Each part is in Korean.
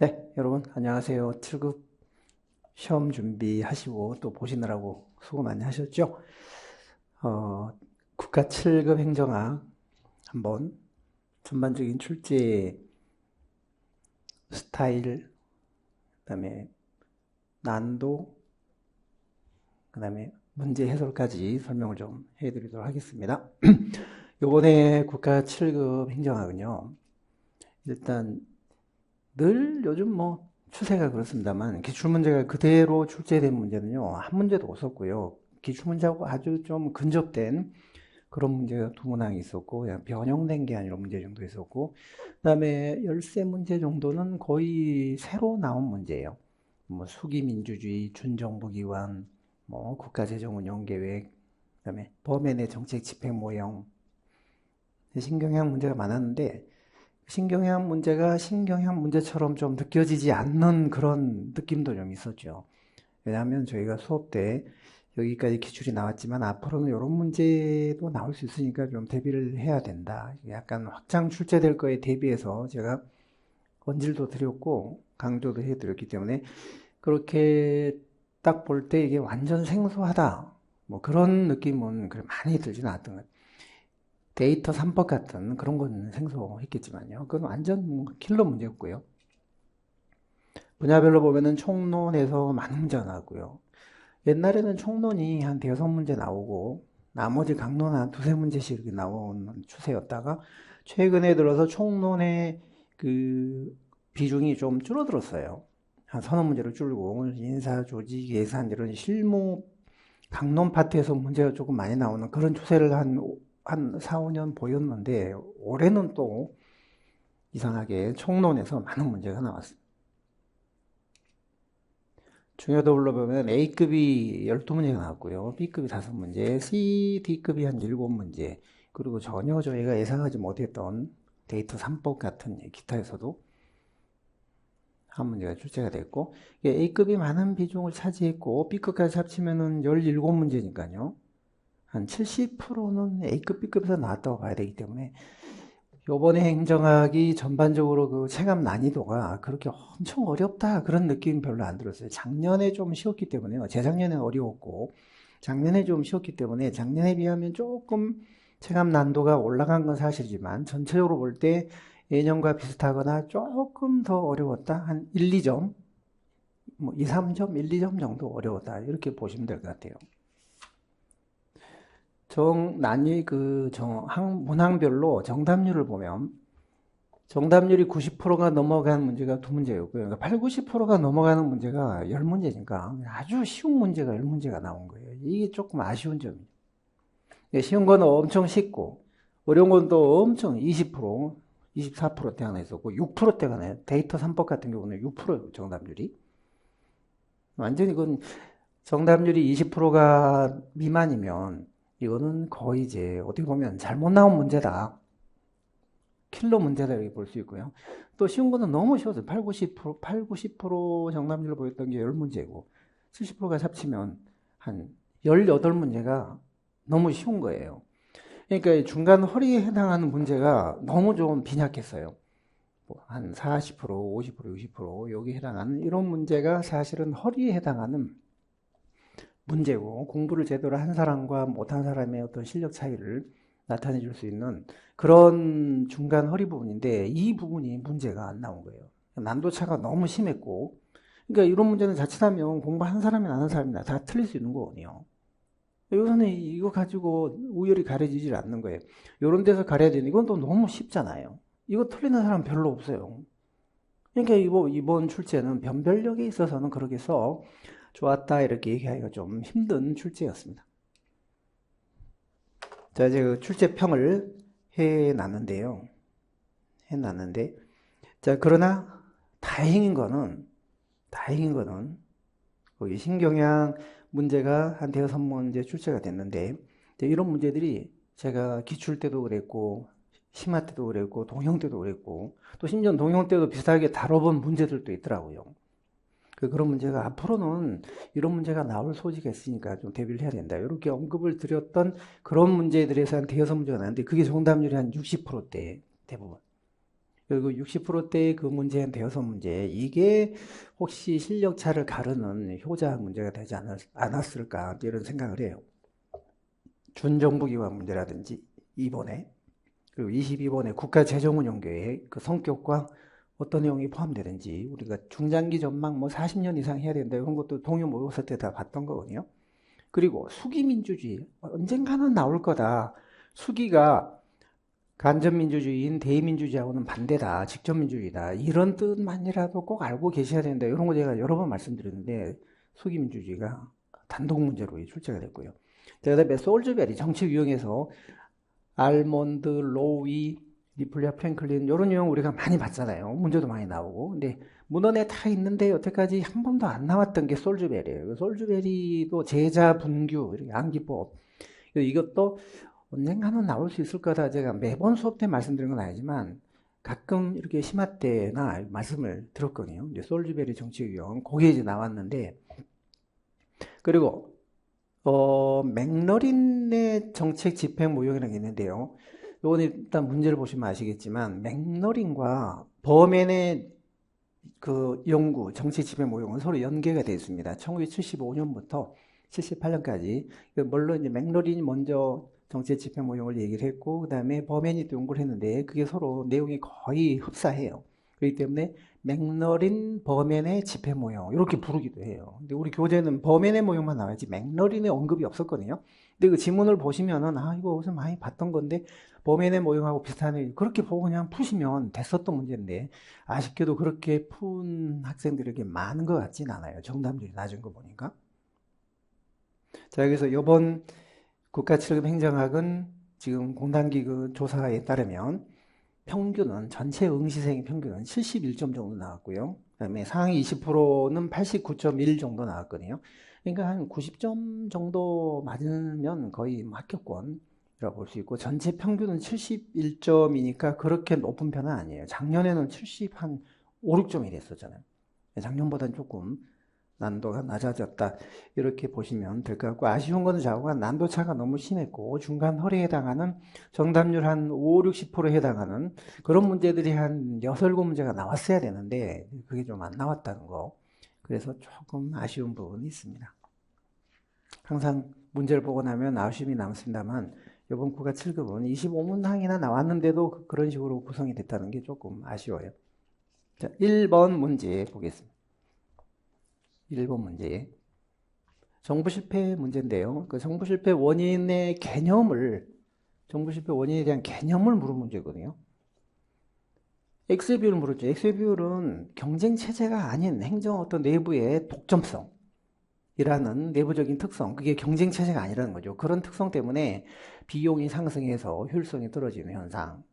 네, 여러분 안녕하세요. 7급 시험 준비하시고 또 보시느라고 수고 많이 하셨죠? 어, 국가 7급 행정학 한번 전반적인 출제 스타일, 그다음에 난도, 그다음에 문제 해설까지 설명을 좀 해드리도록 하겠습니다. 요번에 국가 7급 행정학은요, 일단 늘 요즘 뭐 추세가 그렇습니다만 기출문제가 그대로 출제된 문제는요 한 문제도 없었고요. 기출문제하고 아주 좀 근접된 그런 문제가 두 문항이 있었고 그냥 변형된 게 아니라 문제 정도 있었고, 그다음에 열세 문제 정도는 거의 새로 나온 문제예요. 뭐 수기민주주의, 준정부기관, 뭐 국가재정운영계획, 그다음에 범회 내 정책 집행 모형, 신경향 문제가 많았는데 신경향 문제가 신경향 문제처럼 좀 느껴지지 않는 그런 느낌도 좀 있었죠. 왜냐하면 저희가 수업 때 여기까지 기출이 나왔지만 앞으로는 이런 문제도 나올 수 있으니까 좀 대비를 해야 된다. 약간 확장 출제될 거에 대비해서 제가 언질도 드렸고 강조도 해드렸기 때문에 그렇게 딱 볼 때 이게 완전 생소하다. 뭐 그런 느낌은 많이 들지는 않았던 것 같아요. 데이터 3법 같은 그런 건 생소했겠지만요. 그건 완전 킬러 문제였고요. 분야별로 보면은 총론에서 많은 문제가 나왔고요. 옛날에는 총론이 한 대여섯 문제 나오고 나머지 강론 한 두세 문제씩 이렇게 나오는 추세였다가 최근에 들어서 총론의 그 비중이 좀 줄어들었어요. 한 서너 문제로 줄고 인사, 조직, 예산 이런 실무 강론 파트에서 문제가 조금 많이 나오는 그런 추세를 한 4, 5년 보였는데 올해는 또 이상하게 총론에서 많은 문제가 나왔어요. 중요도별로 보면 A급이 12문제가 나왔고요. B급이 5문제, C, D급이 한 7문제, 그리고 전혀 저희가 예상하지 못했던 데이터 3법 같은 기타에서도 한 문제가 출제가 됐고, A급이 많은 비중을 차지했고, B급까지 합치면은 17문제니까요. 한 70%는 A급, B급에서 나왔다고 봐야 되기 때문에 요번에 행정학이 전반적으로 그 체감 난이도가 그렇게 엄청 어렵다 그런 느낌 별로 안 들었어요. 작년에 좀 쉬웠기 때문에요. 재작년에 어려웠고 작년에 좀 쉬웠기 때문에 작년에 비하면 조금 체감 난도가 올라간 건 사실이지만 전체적으로 볼 때 예년과 비슷하거나 조금 더 어려웠다. 한 1, 2점, 뭐 2, 3점, 1, 2점 정도 어려웠다. 이렇게 보시면 될 것 같아요. 난이 문항별로 정답률을 보면 정답률이 90%가 넘어가는 문제가 두 문제였고요. 그러니까 8, 90%가 넘어가는 문제가 10문제니까 아주 쉬운 문제가 10문제가 나온 거예요. 이게 조금 아쉬운 점이에요. 쉬운 거는 엄청 쉽고 어려운 건 또 엄청 20%, 24%대가 나 있었고 6%대가 나요. 데이터 3법 같은 경우는 6%예요. 정답률이. 완전히 그건 정답률이 20%가 미만이면 이거는 거의 이제 어떻게 보면 잘못 나온 문제다. 킬러 문제다 이렇게 볼 수 있고요. 또 쉬운 거는 너무 쉬워서 8, 90% 정답률을 보였던 게 10문제고 70%가 합치면 한 18문제가 너무 쉬운 거예요. 그러니까 중간 허리에 해당하는 문제가 너무 좀 빈약했어요. 한 40%, 50%, 60% 여기 해당하는 이런 문제가 사실은 허리에 해당하는 문제고 공부를 제대로 한 사람과 못한 사람의 어떤 실력 차이를 나타내 줄 수 있는 그런 중간 허리 부분인데 이 부분이 문제가 안 나온 거예요. 난도차가 너무 심했고, 그러니까 이런 문제는 자칫하면 공부 한 사람이나 안 한 사람이나 다 틀릴 수 있는 거거든요. 여기서는 이거 가지고 우열이 가려지질 않는 거예요. 이런 데서 가려야 되는 이건 또 너무 쉽잖아요. 이거 틀리는 사람 별로 없어요. 그러니까 이번 출제는 변별력에 있어서는 그렇게 써 좋았다 이렇게 얘기하기가 좀 힘든 출제였습니다. 자, 이제 그 출제평을 해놨는데요. 자, 그러나 다행인 거는, 거기 신경향 문제가 한 대여섯 문제 출제가 됐는데, 이런 문제들이 제가 기출 때도 그랬고, 심화 때도 그랬고, 동형 때도 그랬고, 또 심지어 동형 때도 비슷하게 다뤄본 문제들도 있더라고요. 그런 문제가 앞으로는 이런 문제가 나올 소지가 있으니까 좀 대비를 해야 된다. 이렇게 언급을 드렸던 그런 문제들에서 한 대여섯 문제가 나왔는데 그게 정답률이 한 60%대 대부분. 그리고 60%대의 그 문제 한 대여섯 문제, 이게 혹시 실력차를 가르는 효자 문제가 되지 않았을까 이런 생각을 해요. 준정부기관 문제라든지 2번에, 그리고 22번에 국가재정운용계획 그 성격과 어떤 내용이 포함되는지, 우리가 중장기 전망 뭐 40년 이상 해야 된다 이런 것도 동요 모의고사 때 다 봤던 거거든요. 그리고 수기민주주의 언젠가는 나올 거다. 수기가 간접민주주의인 대의민주주의하고는 반대다. 직접민주주의다. 이런 뜻만이라도 꼭 알고 계셔야 된다. 이런 거 제가 여러 번 말씀드렸는데 수기민주주의가 단독 문제로 출제가 됐고요. 그 다음에 솔즈베리 정책 유형에서 알몬드, 로위, 리플리아 프랭클린 이런 유형 우리가 많이 봤잖아요. 문제도 많이 나오고. 근데 문헌에 다 있는데 여태까지 한 번도 안 나왔던 게 솔즈베리예요. 솔즈베리도 제자 분규, 이렇게 암기법. 이것도 언젠가는 나올 수 있을 거다. 제가 매번 수업 때 말씀드린 건 아니지만 가끔 이렇게 심화 때나 말씀을 들었거든요. 이제 솔즈베리 정책 유형, 그게 이제 나왔는데, 그리고 맥러린의 정책 집행 모형이라는 게 있는데요. 이건 일단 문제를 보시면 아시겠지만 맥러린과 버맨의 그 연구 정책 집행 모형은 서로 연계가 되어 있습니다. 1975년부터 78년까지. 물론 이제 맥러린이 먼저 정책 집행 모형을 얘기를 했고, 그 다음에 버맨이 또 연구를 했는데 그게 서로 내용이 거의 흡사해요. 그렇기 때문에 맥러린 버맨의 집행 모형 이렇게 부르기도 해요. 근데 우리 교재는 버맨의 모형만 나와야지 맥러린의 언급이 없었거든요. 근데 그 지문을 보시면은 이거 어디서 많이 봤던 건데 버맨의 모형하고 비슷하네, 그렇게 보고 그냥 푸시면 됐었던 문제인데 아쉽게도 그렇게 푼 학생들에게 많은 것 같진 않아요. 정답률이 낮은 거 보니까. 자, 여기서 이번 국가칠급 행정학은 지금 공단기금 조사에 따르면 평균은 전체 응시생의 평균은 71점 정도 나왔고요. 그다음에 상위 20%는 89.1 정도 나왔거든요. 그러니까 한 90점 정도 맞으면 거의 합격권이라고 볼 수 있고, 전체 평균은 71점이니까 그렇게 높은 편은 아니에요. 작년에는 70 한 5, 6점이 됐었잖아요. 작년보다는 조금 난도가 낮아졌다 이렇게 보시면 될 것 같고, 아쉬운 거는 자고가 난도차가 너무 심했고 중간 허리에 해당하는 정답률 한 5, 60%에 해당하는 그런 문제들이 한 6, 7문제가 나왔어야 되는데 그게 좀 안 나왔다는 거, 그래서 조금 아쉬운 부분이 있습니다. 항상 문제를 보고 나면 아쉬움이 남습니다만 이번 국가 7급은 25문항이나 나왔는데도 그런 식으로 구성이 됐다는 게 조금 아쉬워요. 자, 1번 문제 보겠습니다. 1번 문제. 정부 실패 문제인데요. 그 정부 실패 원인의 개념을, 정부 실패 원인에 대한 개념을 물은 문제거든요. X의 비율을 물었죠. X의 비율은 경쟁 체제가 아닌 행정 어떤 내부의 독점성이라는 내부적인 특성, 그게 경쟁 체제가 아니라는 거죠. 그런 특성 때문에 비용이 상승해서 효율성이 떨어지는 현상.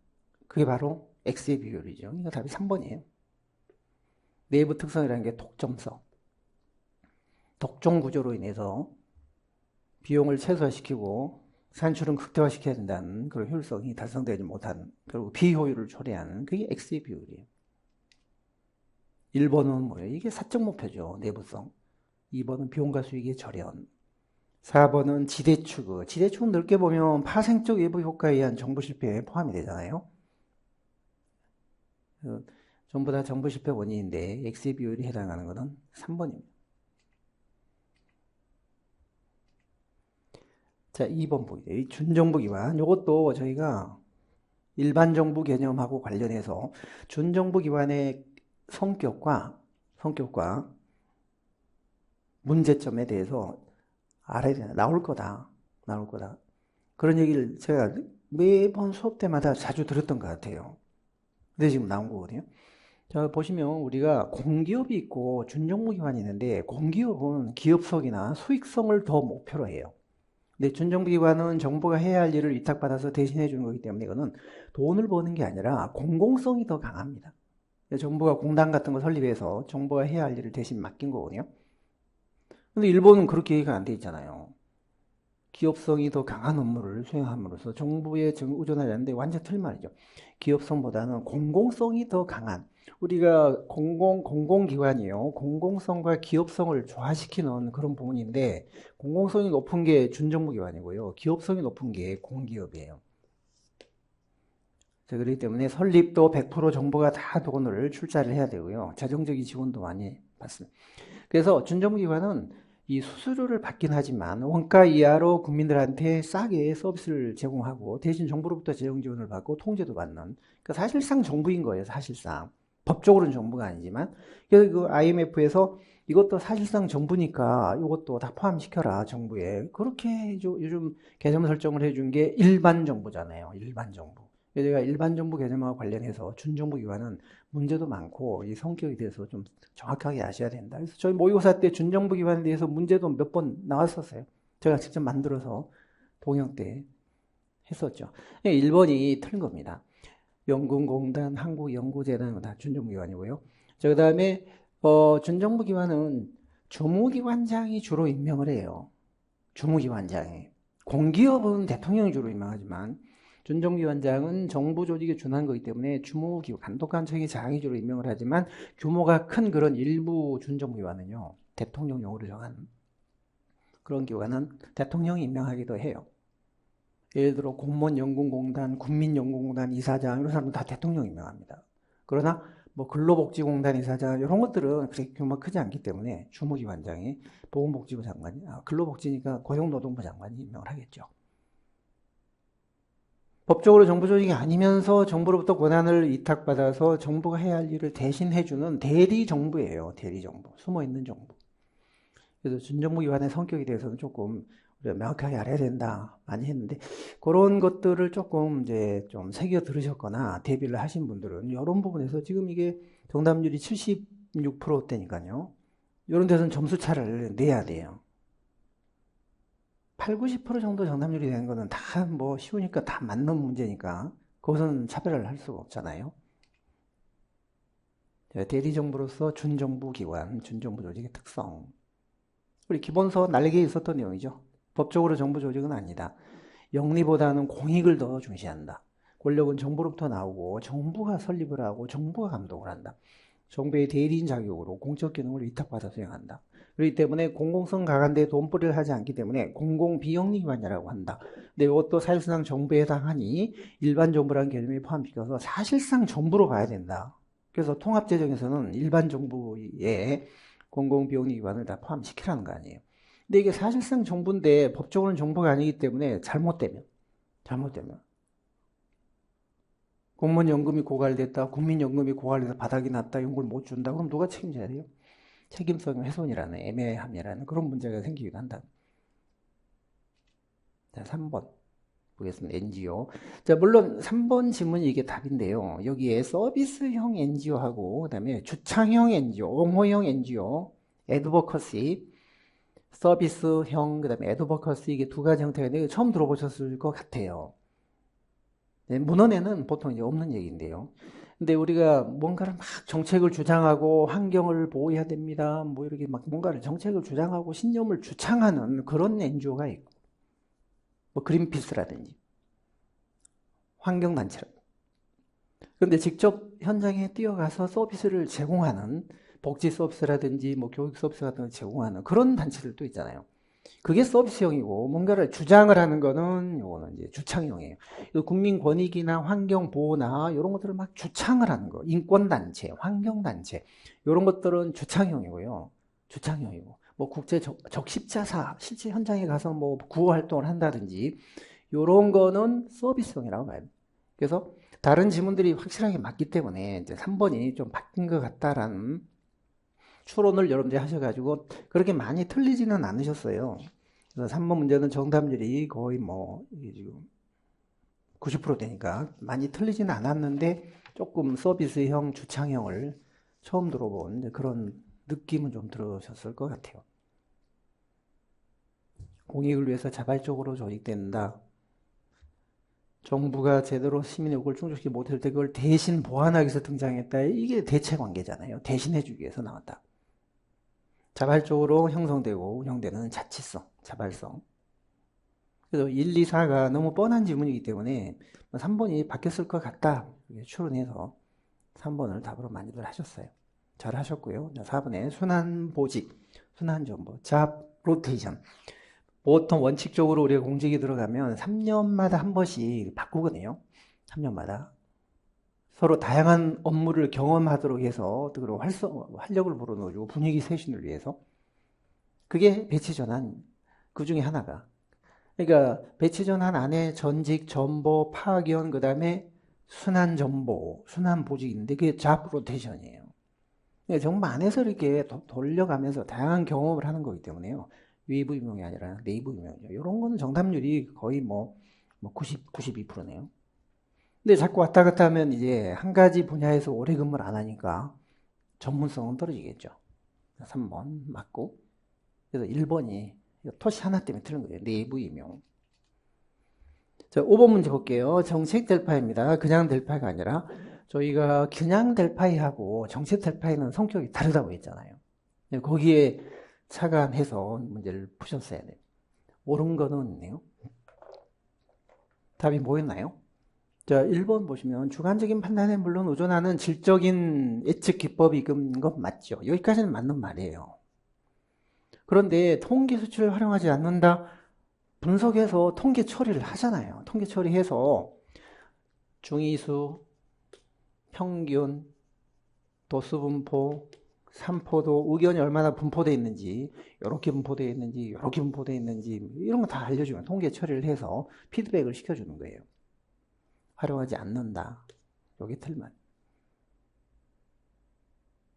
그게 바로 X의 비율이죠. 이거 답이 3번이에요. 내부 특성이라는 게 독점성. 독종 구조로 인해서 비용을 최소화시키고 산출은 극대화시켜야 된다는 그런 효율성이 달성되지 못하는, 결국 비효율을 초래하는 그게 X의 비율이에요. 1번은 뭐예요? 이게 사적 목표죠. 내부성. 2번은 비용과 수익의 절연. 4번은 지대추구. 지대추구는 넓게 보면 파생적 외부 효과에 의한 정부 실패에 포함이 되잖아요. 전부 다 정부 실패 원인인데 X의 비율이 해당하는 것은 3번입니다. 자, 2번 보이죠. 이 준정부 기관. 이것도 저희가 일반 정부 개념하고 관련해서 준정부 기관의 성격과 문제점에 대해서 알아야 되나, 나올 거다. 그런 얘기를 제가 매번 수업 때마다 자주 들었던 것 같아요. 근데 지금 나온 거거든요. 자, 보시면 우리가 공기업이 있고 준정부 기관이 있는데 공기업은 기업성이나 수익성을 더 목표로 해요. 근데 준정부 기관은 정부가 해야 할 일을 위탁받아서 대신해 주는 거기 때문에 이거는 돈을 버는 게 아니라 공공성이 더 강합니다. 정부가 공단 같은 거 설립해서 정부가 해야 할 일을 대신 맡긴 거거든요. 근데 일본은 그렇게 얘기가 안 돼 있잖아요. 기업성이 더 강한 업무를 수행함으로써 정부에 의존하지 않는데 완전 틀린 말이죠. 기업성보다는 공공성이 더 강한, 우리가 공공기관이요. 공공성과 기업성을 조화시키는 그런 부분인데 공공성이 높은 게 준정부 기관이고요. 기업성이 높은 게 공기업이에요. 자, 그렇기 때문에 설립도 100% 정부가 다 돈을 출자를 해야 되고요. 재정적인 지원도 많이 받습니다. 그래서 준정부기관은 이 수수료를 받긴 하지만 원가 이하로 국민들한테 싸게 서비스를 제공하고 대신 정부로부터 재정 지원을 받고 통제도 받는, 그러니까 사실상 정부인 거예요. 사실상 법적으로는 정부가 아니지만. 그래서 그 IMF에서 이것도 사실상 정부니까 이것도 다 포함시켜라 정부에, 그렇게 요즘 개념 설정을 해준 게 일반 정부잖아요. 일반 정부. 제가 일반 정부 개념과 관련해서 준정부 기관은 문제도 많고 이 성격에 대해서 좀 정확하게 아셔야 된다. 그래서 저희 모의고사 때 준정부 기관에 대해서 문제도 몇 번 나왔었어요. 제가 직접 만들어서 동영 때 했었죠. 1번이 틀린 겁니다. 연금공단, 한국연구재단 다 준정부 기관이고요. 그 다음에 준정부 기관은 주무기관장이 주로 임명을 해요. 주무기관장이. 공기업은 대통령이 주로 임명하지만 준정부기관장은 정부 조직에 준한 거기 때문에 주무기관, 감독관청이 장의주로 임명을 하지만 규모가 큰 그런 일부 준정부기관은요, 대통령령으로 정한 그런 기관은 대통령이 임명하기도 해요. 예를 들어 공무원연금공단, 국민연금공단 이사장 이런 사람은 다 대통령이 임명합니다. 그러나 뭐 근로복지공단 이사장 이런 것들은 그렇게 규모가 크지 않기 때문에 주무기관장이 보건복지부 장관이, 근로복지니까 고용노동부 장관이 임명을 하겠죠. 법적으로 정부 조직이 아니면서 정부로부터 권한을 위탁받아서 정부가 해야 할 일을 대신 해주는 대리정부예요. 대리정부. 숨어있는 정부. 그래서 준정부기관의 성격에 대해서는 조금 우리가 명확하게 알아야 된다 많이 했는데, 그런 것들을 조금 이제 좀 새겨 들으셨거나 대비를 하신 분들은 이런 부분에서 지금 이게 정답률이 76%대니까요. 이런 데서는 점수차를 내야 돼요. 8, 90% 정도 정답률이 되는 거는 다 뭐 쉬우니까 다 맞는 문제니까 그것은 차별을 할 수가 없잖아요. 대리정부로서 준정부기관, 준정부 조직의 특성. 우리 기본서 날개에 있었던 내용이죠. 법적으로 정부 조직은 아니다. 영리보다는 공익을 더 중시한다. 권력은 정부로부터 나오고 정부가 설립을 하고 정부가 감독을 한다. 정부의 대리인 자격으로 공적 기능을 위탁받아 수행한다. 그렇기 때문에 공공성 가간대에 돈벌이를 하지 않기 때문에 공공비영리기관이라고 한다. 근데 이것도 사실상 정부에 해당하니 일반 정부라는 개념이 포함시켜서 사실상 정부로 봐야 된다. 그래서 통합재정에서는 일반 정부의 공공비영리기관을 다 포함시키라는 거 아니에요. 근데 이게 사실상 정부인데 법적으로는 정부가 아니기 때문에 잘못되면 공무원연금이 고갈됐다, 국민연금이 고갈돼서 바닥이 났다, 이런 걸 못 준다, 그럼 누가 책임져야 돼요? 책임성 훼손이라는, 애매함이라는 그런 문제가 생기기도 한다. 자, 3번 보겠습니다. NGO. 자, 물론 3번 질문이 이게 답인데요. 여기에 서비스형 NGO하고 그다음에 주창형 NGO, 옹호형 NGO, 애드버커시, 서비스형, 그다음에 애드버커시, 이게 두 가지 형태가 있는데 처음 들어보셨을 것 같아요. 네, 문헌에는 보통 이제 없는 얘기인데요. 근데 우리가 뭔가를 막 정책을 주장하고 환경을 보호해야 됩니다. 뭐 이렇게 막 뭔가를 정책을 주장하고 신념을 주창하는 그런 NGO가 있고, 뭐 그린피스라든지 환경단체라든지. 그런데 직접 현장에 뛰어가서 서비스를 제공하는 복지 서비스라든지 뭐 교육 서비스 같은 걸 제공하는 그런 단체들도 있잖아요. 그게 서비스형이고, 뭔가를 주장을 하는 거는 요거는 이제 주창형이에요. 국민 권익이나 환경 보호나 이런 것들을 막 주창을 하는 거, 인권단체, 환경단체 이런 것들은 주창형이고요. 주창형이고, 뭐 국제 적십자사 실제 현장에 가서 뭐 구호 활동을 한다든지 이런 거는 서비스형이라고 봐요. 그래서 다른 지문들이 확실하게 맞기 때문에 이제 3번이 좀 바뀐 것 같다라는 추론을 여러분들이 하셔가지고 그렇게 많이 틀리지는 않으셨어요. 그래서 3번 문제는 정답률이 거의 뭐 이게 지금 90% 되니까 많이 틀리지는 않았는데 조금 서비스형, 주창형을 처음 들어본 그런 느낌은 좀 들으셨을 것 같아요. 공익을 위해서 자발적으로 조직된다. 정부가 제대로 시민의 요구를 충족시키지 못할 때 그걸 대신 보완하기 위해서 등장했다. 이게 대체 관계잖아요. 대신해주기 위해서 나왔다. 자발적으로 형성되고 운영되는 자치성, 자발성. 그래서 1, 2, 4가 너무 뻔한 질문이기 때문에 3번이 바뀌었을 것 같다. 추론해서 3번을 답으로 많이들 하셨어요. 잘 하셨고요. 4번에 순환보직, 순환정보, 잡 로테이션. 보통 원칙적으로 우리가 공직이 들어가면 3년마다 한 번씩 바꾸거든요. 3년마다. 서로 다양한 업무를 경험하도록 해서 그리고 활력을 불어넣어주고 분위기 쇄신을 위해서 그게 배치 전환 그 중에 하나가. 그러니까 배치 전환 안에 전직, 전보, 파견 그다음에 순환 전보, 순환 보직인데 그게 잡 로테이션이에요. 그러니까 정부 안에서 이렇게 돌려가면서 다양한 경험을 하는 거기 때문에요. 외부 임용이 아니라 내부 임용이죠. 이런 거는 정답률이 거의 92%네요. 근데 자꾸 왔다 갔다 하면 이제 한 가지 분야에서 오래 근무를 안 하니까 전문성은 떨어지겠죠. 3번 맞고. 그래서 1번이 토시 하나 때문에 틀린 거예요. 내부 임용. 자, 5번 문제 볼게요. 정책 델파이입니다. 그냥 델파이가 아니라 저희가 그냥 델파이하고 정책 델파이는 성격이 다르다고 했잖아요. 거기에 착안해서 문제를 푸셨어야 돼요. 옳은 거는 있네요. 답이 뭐였나요? 자, 1번 보시면 주관적인 판단에 물론 의존하는 질적인 예측 기법이 건 맞죠. 여기까지는 맞는 말이에요. 그런데 통계 수치를 활용하지 않는다. 분석해서 통계 처리를 하잖아요. 통계 처리해서 중위수, 평균, 도수 분포, 산포도, 의견이 얼마나 분포되어 있는지, 이렇게 분포되어 있는지, 이렇게 분포되어 있는지 이런 거 다 알려주면 통계 처리를 해서 피드백을 시켜주는 거예요. 활용하지 않는다. 여기 틀만.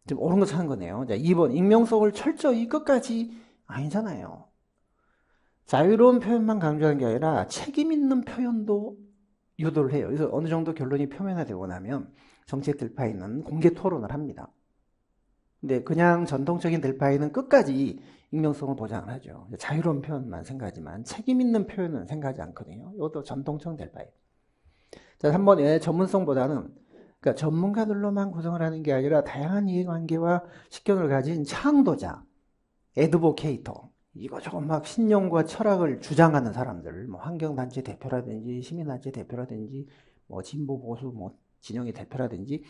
지금 옳은 거 찾은 거네요. 자, 2번 익명성을 철저히 끝까지 아니잖아요. 자유로운 표현만 강조하는 게 아니라 책임 있는 표현도 유도를 해요. 그래서 어느 정도 결론이 표면화되고 나면 정책 델파이는 공개 토론을 합니다. 근데 그냥 전통적인 델파이는 끝까지 익명성을 보장을 하죠. 자유로운 표현만 생각하지만 책임 있는 표현은 생각하지 않거든요. 이것도 전통적 델파이. 자, 3번에 전문성보다는 그러니까 전문가들로만 구성을 하는 게 아니라 다양한 이해관계와 식견을 가진 창도자, 애드보케이터, 이거저거 막 신념과 철학을 주장하는 사람들, 뭐 환경단체 대표라든지 시민단체 대표라든지 뭐 진보 보수 뭐 진영의 대표라든지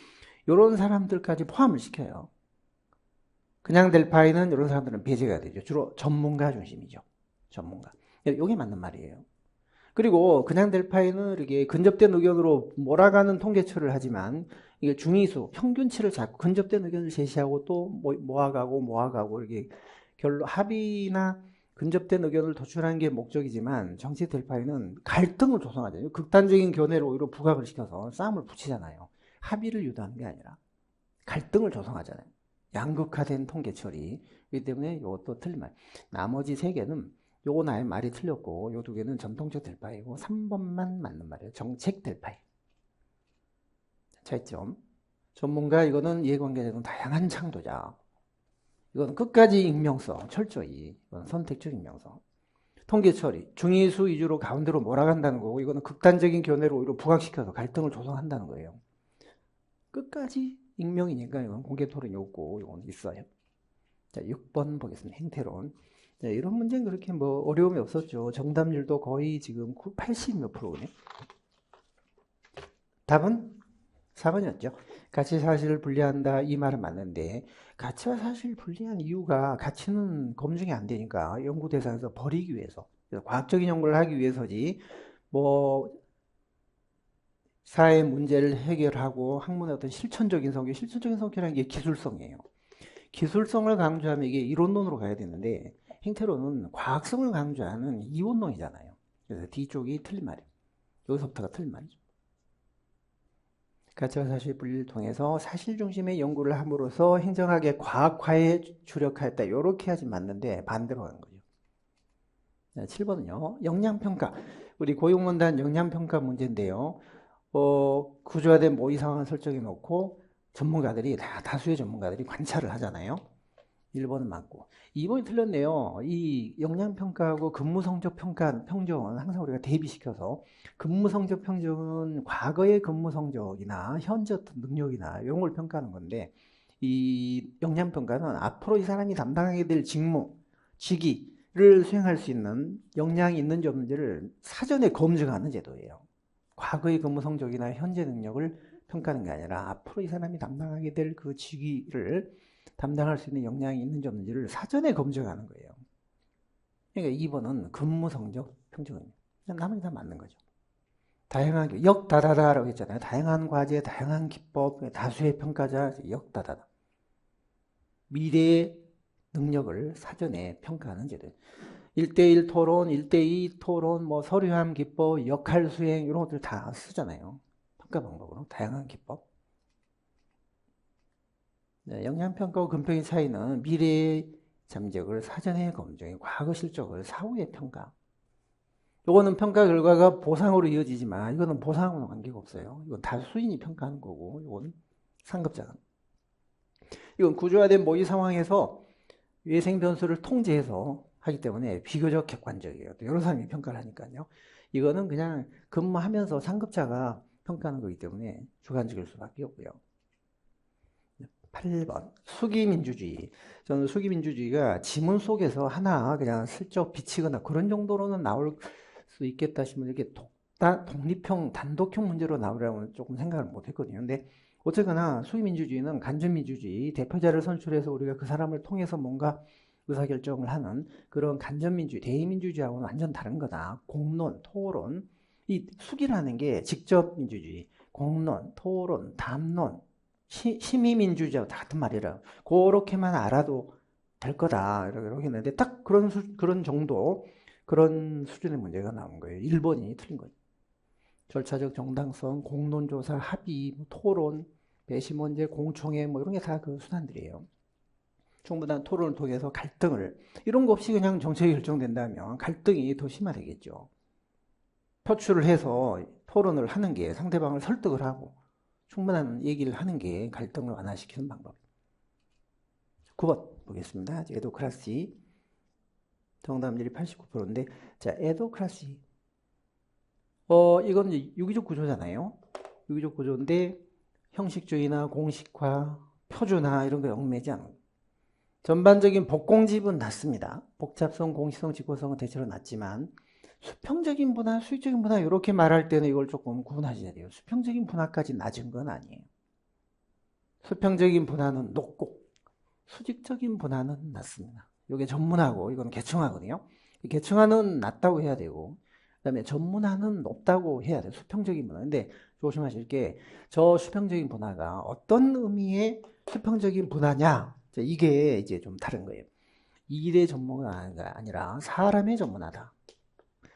이런 사람들까지 포함을 시켜요. 그냥 델파이는 이런 사람들은 배제가 되죠. 주로 전문가 중심이죠. 전문가. 이게 맞는 말이에요. 그리고 그냥 델파이는 이렇게 근접된 의견으로 몰아가는 통계처를 하지만 이게 중위수, 평균치를 잡고 근접된 의견을 제시하고 또 모아가고 이렇게 합의나 근접된 의견을 도출하는 게 목적이지만 정치 델파이는 갈등을 조성하잖아요. 극단적인 견해를 오히려 부각을 시켜서 싸움을 붙이잖아요. 합의를 유도하는 게 아니라 갈등을 조성하잖아요. 양극화된 통계 처리. 그렇기 때문에 이것도 틀린 말. 나머지 세 개는 요거 나의 말이 틀렸고 요 두 개는 전통적 델파이고 3번만 맞는 말이에요. 정책 델파이. 차이점. 전문가 이거는 이해관계자는 다양한 창도자. 이건 끝까지 익명성, 철저히. 이건 선택적 익명성. 통계 처리. 중위수 위주로 가운데로 몰아간다는 거고 이거는 극단적인 견해로 오히려 부각시켜서 갈등을 조성한다는 거예요. 끝까지 익명이니까 이건 공개 토론이 없고 이건 있어요. 자, 6번 보겠습니다. 행태론. 자, 이런 문제는 그렇게 뭐 어려움이 없었죠. 정답률도 거의 지금 80 몇 프로네. 답은 4번이었죠. 가치 사실을 분리한다 이 말은 맞는데 가치와 사실을 분리한 이유가 가치는 검증이 안 되니까 연구 대상에서 버리기 위해서 과학적인 연구를 하기 위해서지 뭐 사회 문제를 해결하고 학문의 어떤 실천적인 성격이라는 게 기술성이에요. 기술성을 강조하면 이게 이론론으로 가야 되는데 행태론은 과학성을 강조하는 이원론이잖아요. 그래서 D쪽이 틀린 말이에요. 여기서부터가 틀린 말이죠. 가치와 사실 분리를 통해서 사실 중심의 연구를 함으로써 행정학의 과학화에 주력하였다. 이렇게 하지 맞는데 반대로 하는 거죠. 7번은요. 역량평가. 우리 고용문단 역량평가 문제인데요. 구조화된 모의 상황을 설정해 놓고 전문가들이 다수의 전문가들이 관찰을 하잖아요. 1번은 맞고 2번이 틀렸네요. 이 역량평가하고 근무성적 평정은 항상 우리가 대비시켜서 근무성적 평정은 과거의 근무성적이나 현재 어떤 능력이나 이런 걸 평가하는 건데 이 역량평가는 앞으로 이 사람이 담당하게 될 직무, 직위를 수행할 수 있는 역량이 있는지 없는지를 사전에 검증하는 제도예요. 과거의 근무 성적이나 현재 능력을 평가하는 게 아니라 앞으로 이 사람이 담당하게 될 그 직위를 담당할 수 있는 역량이 있는지 없는지를 사전에 검증하는 거예요. 그러니까 2번은 근무 성적 평정입니다. 나머지 다 맞는 거죠. 다양한, 역다다다라고 했잖아요. 다양한 과제, 다양한 기법, 다수의 평가자, 역다다다. 미래의 능력을 사전에 평가하는 제도. 1대1 토론, 1대2 토론, 뭐 서류함 기법, 역할 수행 이런 것들 다 쓰잖아요. 평가 방법으로 다양한 기법. 네, 영양평가와 금평의 차이는 미래의 잠적을 사전에 검증해 과거 실적을 사후에 평가. 이거는 평가 결과가 보상으로 이어지지만 이거는 보상하고는 관계가 없어요. 이건 다 수인이 평가하는 거고 이건 상급자가. 이건 구조화된 모의 상황에서 외생 변수를 통제해서 하기 때문에 비교적 객관적이에요. 또 여러 사람이 평가를 하니까요. 이거는 그냥 근무하면서 상급자가 평가하는 거기 때문에 주관적일 수밖에 없고요. 8번 수기민주주의. 저는 수기민주주의가 지문 속에서 하나 그냥 슬쩍 비치거나 그런 정도로는 나올 수 있겠다 싶으면 이렇게 독립형 단독형 문제로 나오려고는 조금 생각을 못했거든요. 근데 어쨌거나 수기민주주의는 간접민주주의, 대표자를 선출해서 우리가 그 사람을 통해서 뭔가 의사결정을 하는 그런 간접민주주의, 대의민주주의하고는 완전 다른 거다. 공론, 토론. 이 수기라는 게 직접 민주주의, 공론, 토론, 담론, 심의민주주의하고 다 같은 말이라 그렇게만 알아도 될 거다 이렇게 했는데 딱 그런 정도 그런 수준의 문제가 나온 거예요. 1번이 틀린 거죠. 절차적 정당성, 공론조사, 합의, 토론, 배심원제, 공청회 뭐 이런 게 다 그 수단들이에요. 충분한 토론을 통해서 갈등을 이런 거 없이 그냥 정책이 결정된다면 갈등이 더 심화되겠죠. 표출을 해서 토론을 하는 게 상대방을 설득을 하고 충분한 얘기를 하는 게 갈등을 완화시키는 방법. 9번 보겠습니다. 에도크라시. 정답률이 89%인데, 자, 에도크라시. 이건 이제 유기적 구조잖아요. 유기적 구조인데, 형식주의나 공식화, 표준화 이런 거 얽매지 않은. 전반적인 복공집은 낮습니다. 복잡성, 공식성, 직고성은 대체로 낮지만, 수평적인 분화, 수익적인 분화 이렇게 말할 때는 이걸 조금 구분하셔야 돼요. 수평적인 분화까지 낮은 건 아니에요. 수평적인 분화는 높고 수직적인 분화는 낮습니다. 이게 전문화고 이건 계층화거든요. 계층화는 낮다고 해야 되고 그다음에 전문화는 높다고 해야 돼요. 수평적인 분화. 근데 조심하실 게 저 수평적인 분화가 어떤 의미의 수평적인 분화냐 이게 이제 좀 다른 거예요. 일의 전문화가 아니라 사람의 전문화다.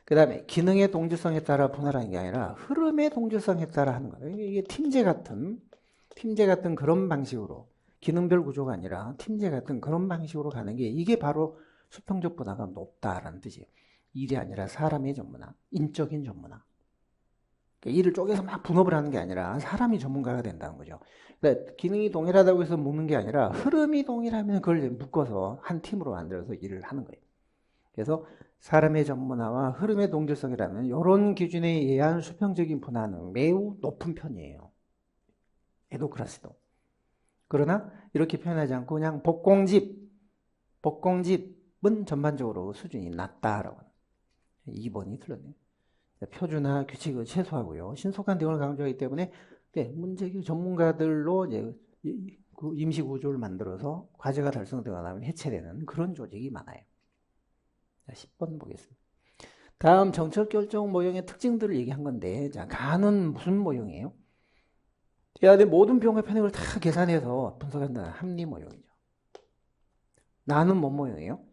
그 다음에 기능의 동질성에 따라 분할하는 게 아니라 흐름의 동질성에 따라 하는 거예요. 이게 팀제 같은 그런 방식으로 기능별 구조가 아니라 팀제 같은 그런 방식으로 가는 게 이게 바로 수평적 분화가 높다라는 뜻이에요. 일이 아니라 사람의 전문화, 인적인 전문화. 그러니까 일을 쪼개서 막 분업을 하는 게 아니라 사람이 전문가가 된다는 거죠. 그러니까 기능이 동일하다고 해서 묶는 게 아니라 흐름이 동일하면 그걸 묶어서 한 팀으로 만들어서 일을 하는 거예요. 그래서 사람의 전문화와 흐름의 동질성이라면 이런 기준에 의한 수평적인 분화는 매우 높은 편이에요. 에도크라시도. 그러나 이렇게 표현하지 않고 그냥 복공집은 전반적으로 수준이 낮다라고. 2번이 틀렸네요. 표준화 규칙을 최소화하고요. 신속한 대응을 강조하기 때문에 문제기 전문가들로 이제 그 임시 구조를 만들어서 과제가 달성되거나 나면 해체되는 그런 조직이 많아요. 10번 보겠습니다. 다음 정책 결정 모형의 특징들을 얘기한 건데, 자, 가는 무슨 모형이에요? 야, 모든 비용과 편익을 다 계산해서 분석한다는 합리 모형이죠. 나는 뭔 모형이에요?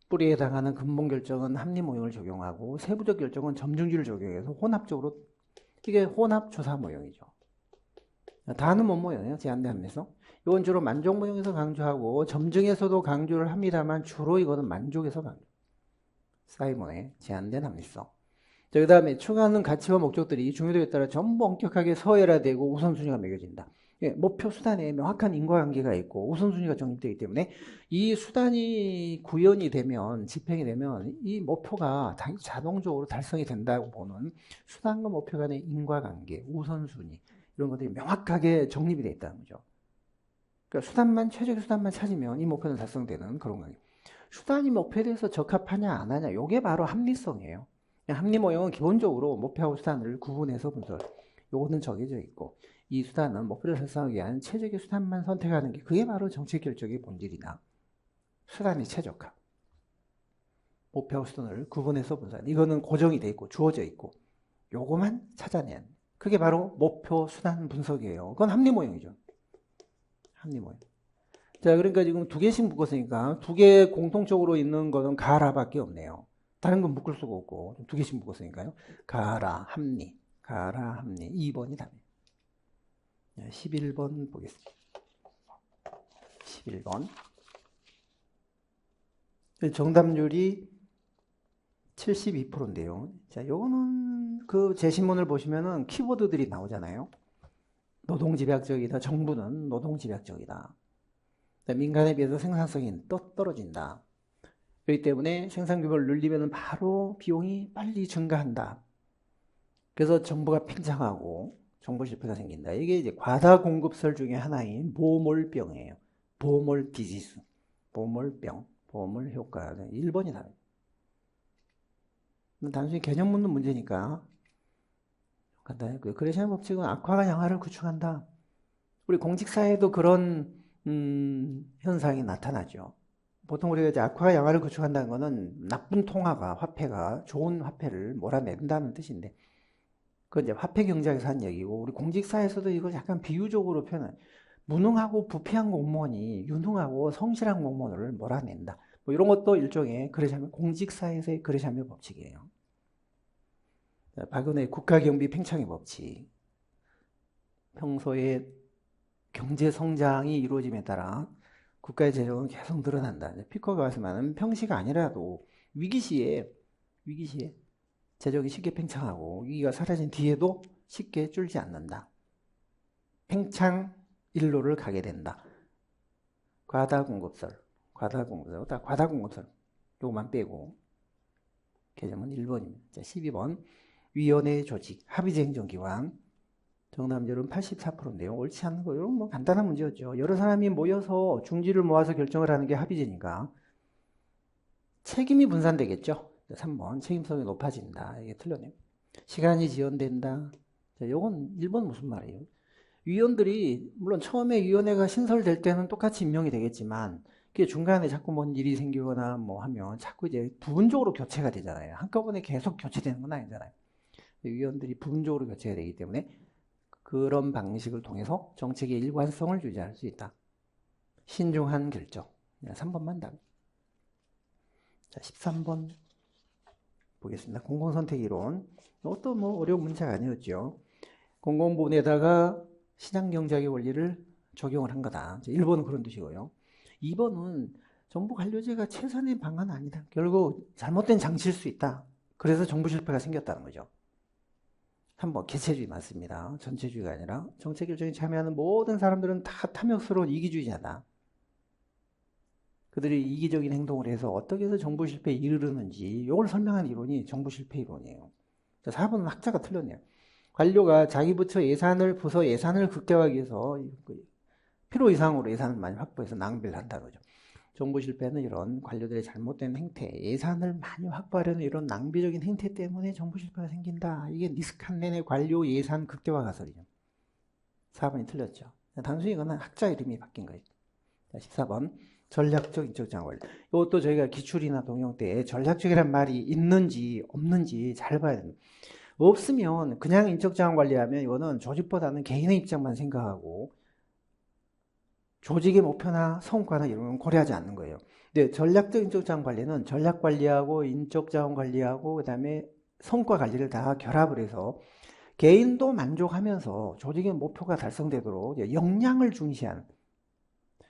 뿌리에 해당하는 근본 결정은 합리 모형을 적용하고 세부적 결정은 점중지를 적용해서 혼합적으로 이게 혼합 조사 모형이죠. 다는 뭔 모형이에요? 제한대함에서 이건 주로 만족 모형에서 강조하고 점증에서도 강조를 합니다만 주로 이거는 만족에서 강조. 사이먼의 제한된 합리성. 그 다음에 추가하는 가치와 목적들이 중요도에 따라 전부 엄격하게 서열화되고 우선순위가 매겨진다. 목표 수단에 명확한 인과관계가 있고 우선순위가 정립되기 때문에 이 수단이 구현이 되면 집행이 되면 이 목표가 자동적으로 달성이 된다고 보는 수단과 목표 간의 인과관계, 우선순위 이런 것들이 명확하게 정립이 되어 있다는 거죠. 그러니까 최적의 수단만 찾으면 이 목표는 달성되는 그런 거예요. 수단이 목표에 대해서 적합하냐 안 하냐 이게 바로 합리성이에요. 합리 모형은 기본적으로 목표하고 수단을 구분해서 분석. 요거는 정해져 있고 이 수단은 목표를 달성하기 위한 최적의 수단만 선택하는 게 그게 바로 정책 결정의 본질이나 수단의 최적화. 목표하고 수단을 구분해서 분석. 이거는 고정이 돼 있고 주어져 있고 요거만 찾아낸. 그게 바로 목표 순환 분석이에요. 그건 합리 모형이죠. 합리 모형. 자, 그러니까 지금 두 개씩 묶었으니까 두 개 공통적으로 있는 거는 가라밖에 없네요. 다른 건 묶을 수가 없고 두 개씩 묶었으니까요. 가라, 합리, 가라, 합리. 2번이 답이에요. 11번 보겠습니다. 11번. 정답률이 72%인데요. 자, 요거는 그 제시문을 보시면은 키워드들이 나오잖아요. 노동집약적이다. 정부는 노동집약적이다. 민간에 비해서 생산성이 떨어진다. 그렇기 때문에 생산 규모를 늘리면 바로 비용이 빨리 증가한다. 그래서 정부가 팽창하고 정부 실패가 생긴다. 이게 이제 과다 공급설 중에 하나인 보몰병이에요. 보몰 디지스, 보몰병, 보몰 효과. 1번이 답이에요. 단순히 개념 묻는 문제니까 간단해. 그레시안 법칙은 악화가 양화를 구축한다. 우리 공직사회도 그런 현상이 나타나죠. 보통 우리가 이제 악화가 양화를 구축한다는 것은 나쁜 통화가, 화폐가 좋은 화폐를 몰아낸다는 뜻인데, 그건 이제 화폐 경제학에서 한 얘기고, 우리 공직사에서도 이걸 약간 비유적으로 표현해요. 무능하고 부패한 공무원이 유능하고 성실한 공무원을 몰아낸다. 뭐 이런 것도 일종의 그레시안, 공직사에서의 그레시안 법칙이에요. 박은혜 국가경비 팽창의 법칙. 평소에 경제 성장이 이루어짐에 따라 국가의 재정은 계속 늘어난다. 피커가 말씀하는 평시가 아니라도 위기시에 재정이 쉽게 팽창하고 위기가 사라진 뒤에도 쉽게 줄지 않는다. 팽창 일로를 가게 된다. 과다공급설. 요것만 빼고 개념은 1번입니다. 자, 12번. 위원회 조직, 합의제 행정기관. 정답률은 84%인데요. 옳지 않은 거, 이런 뭐 간단한 문제였죠. 여러 사람이 모여서 중지를 모아서 결정을 하는 게 합의제니까 책임이 분산되겠죠. 3번, 책임성이 높아진다. 이게 틀렸네요. 시간이 지연된다. 자, 요건 1번 무슨 말이에요? 위원들이, 물론 처음에 위원회가 신설될 때는 똑같이 임명이 되겠지만, 그게 중간에 자꾸 뭔 일이 생기거나 뭐 하면 자꾸 이제 부분적으로 교체가 되잖아요. 한꺼번에 계속 교체되는 건 아니잖아요. 위원들이 부분적으로 교체가 되기 때문에 그런 방식을 통해서 정책의 일관성을 유지할 수 있다. 신중한 결정. 3번만 답. 자, 13번 보겠습니다. 공공선택 이론. 이것도 뭐 어려운 문제가 아니었죠. 공공부문에다가 시장경제학의 원리를 적용을 한 거다. 1번은 그런 뜻이고요. 2번은 정부 관료제가 최선의 방안은 아니다. 결국 잘못된 장치일 수 있다. 그래서 정부 실패가 생겼다는 거죠. 3번 개체주의 맞습니다. 전체주의가 아니라 정책 결정에 참여하는 모든 사람들은 다 탐욕스러운 이기주의자다. 그들이 이기적인 행동을 해서 어떻게 해서 정부 실패에 이르르는지 이걸 설명한 이론이 정부 실패 이론이에요. 4번은 학자가 틀렸네요. 관료가 자기 부처 부서 예산을 극대화하기 위해서 필요 이상으로 예산을 많이 확보해서 낭비를 한다는 거죠. 정부 실패는 이런 관료들의 잘못된 행태, 예산을 많이 확보하려는 이런 낭비적인 행태 때문에 정부 실패가 생긴다. 이게 니스칸넨의 관료 예산 극대화 가설이죠. 4번이 틀렸죠. 단순히 이거는 학자 이름이 바뀐 거예요. 14번 전략적 인적장 관리. 이것도 저희가 기출이나 동영 때 전략적이란 말이 있는지 없는지 잘 봐야 됩니다. 없으면 그냥 인적장 관리하면 이거는 조직보다는 개인의 입장만 생각하고 조직의 목표나 성과나 이런 건 고려하지 않는 거예요. 근데 전략적 인적자원 관리는 전략 관리하고 인적자원 관리하고 그다음에 성과 관리를 다 결합을 해서 개인도 만족하면서 조직의 목표가 달성되도록 역량을 중시한.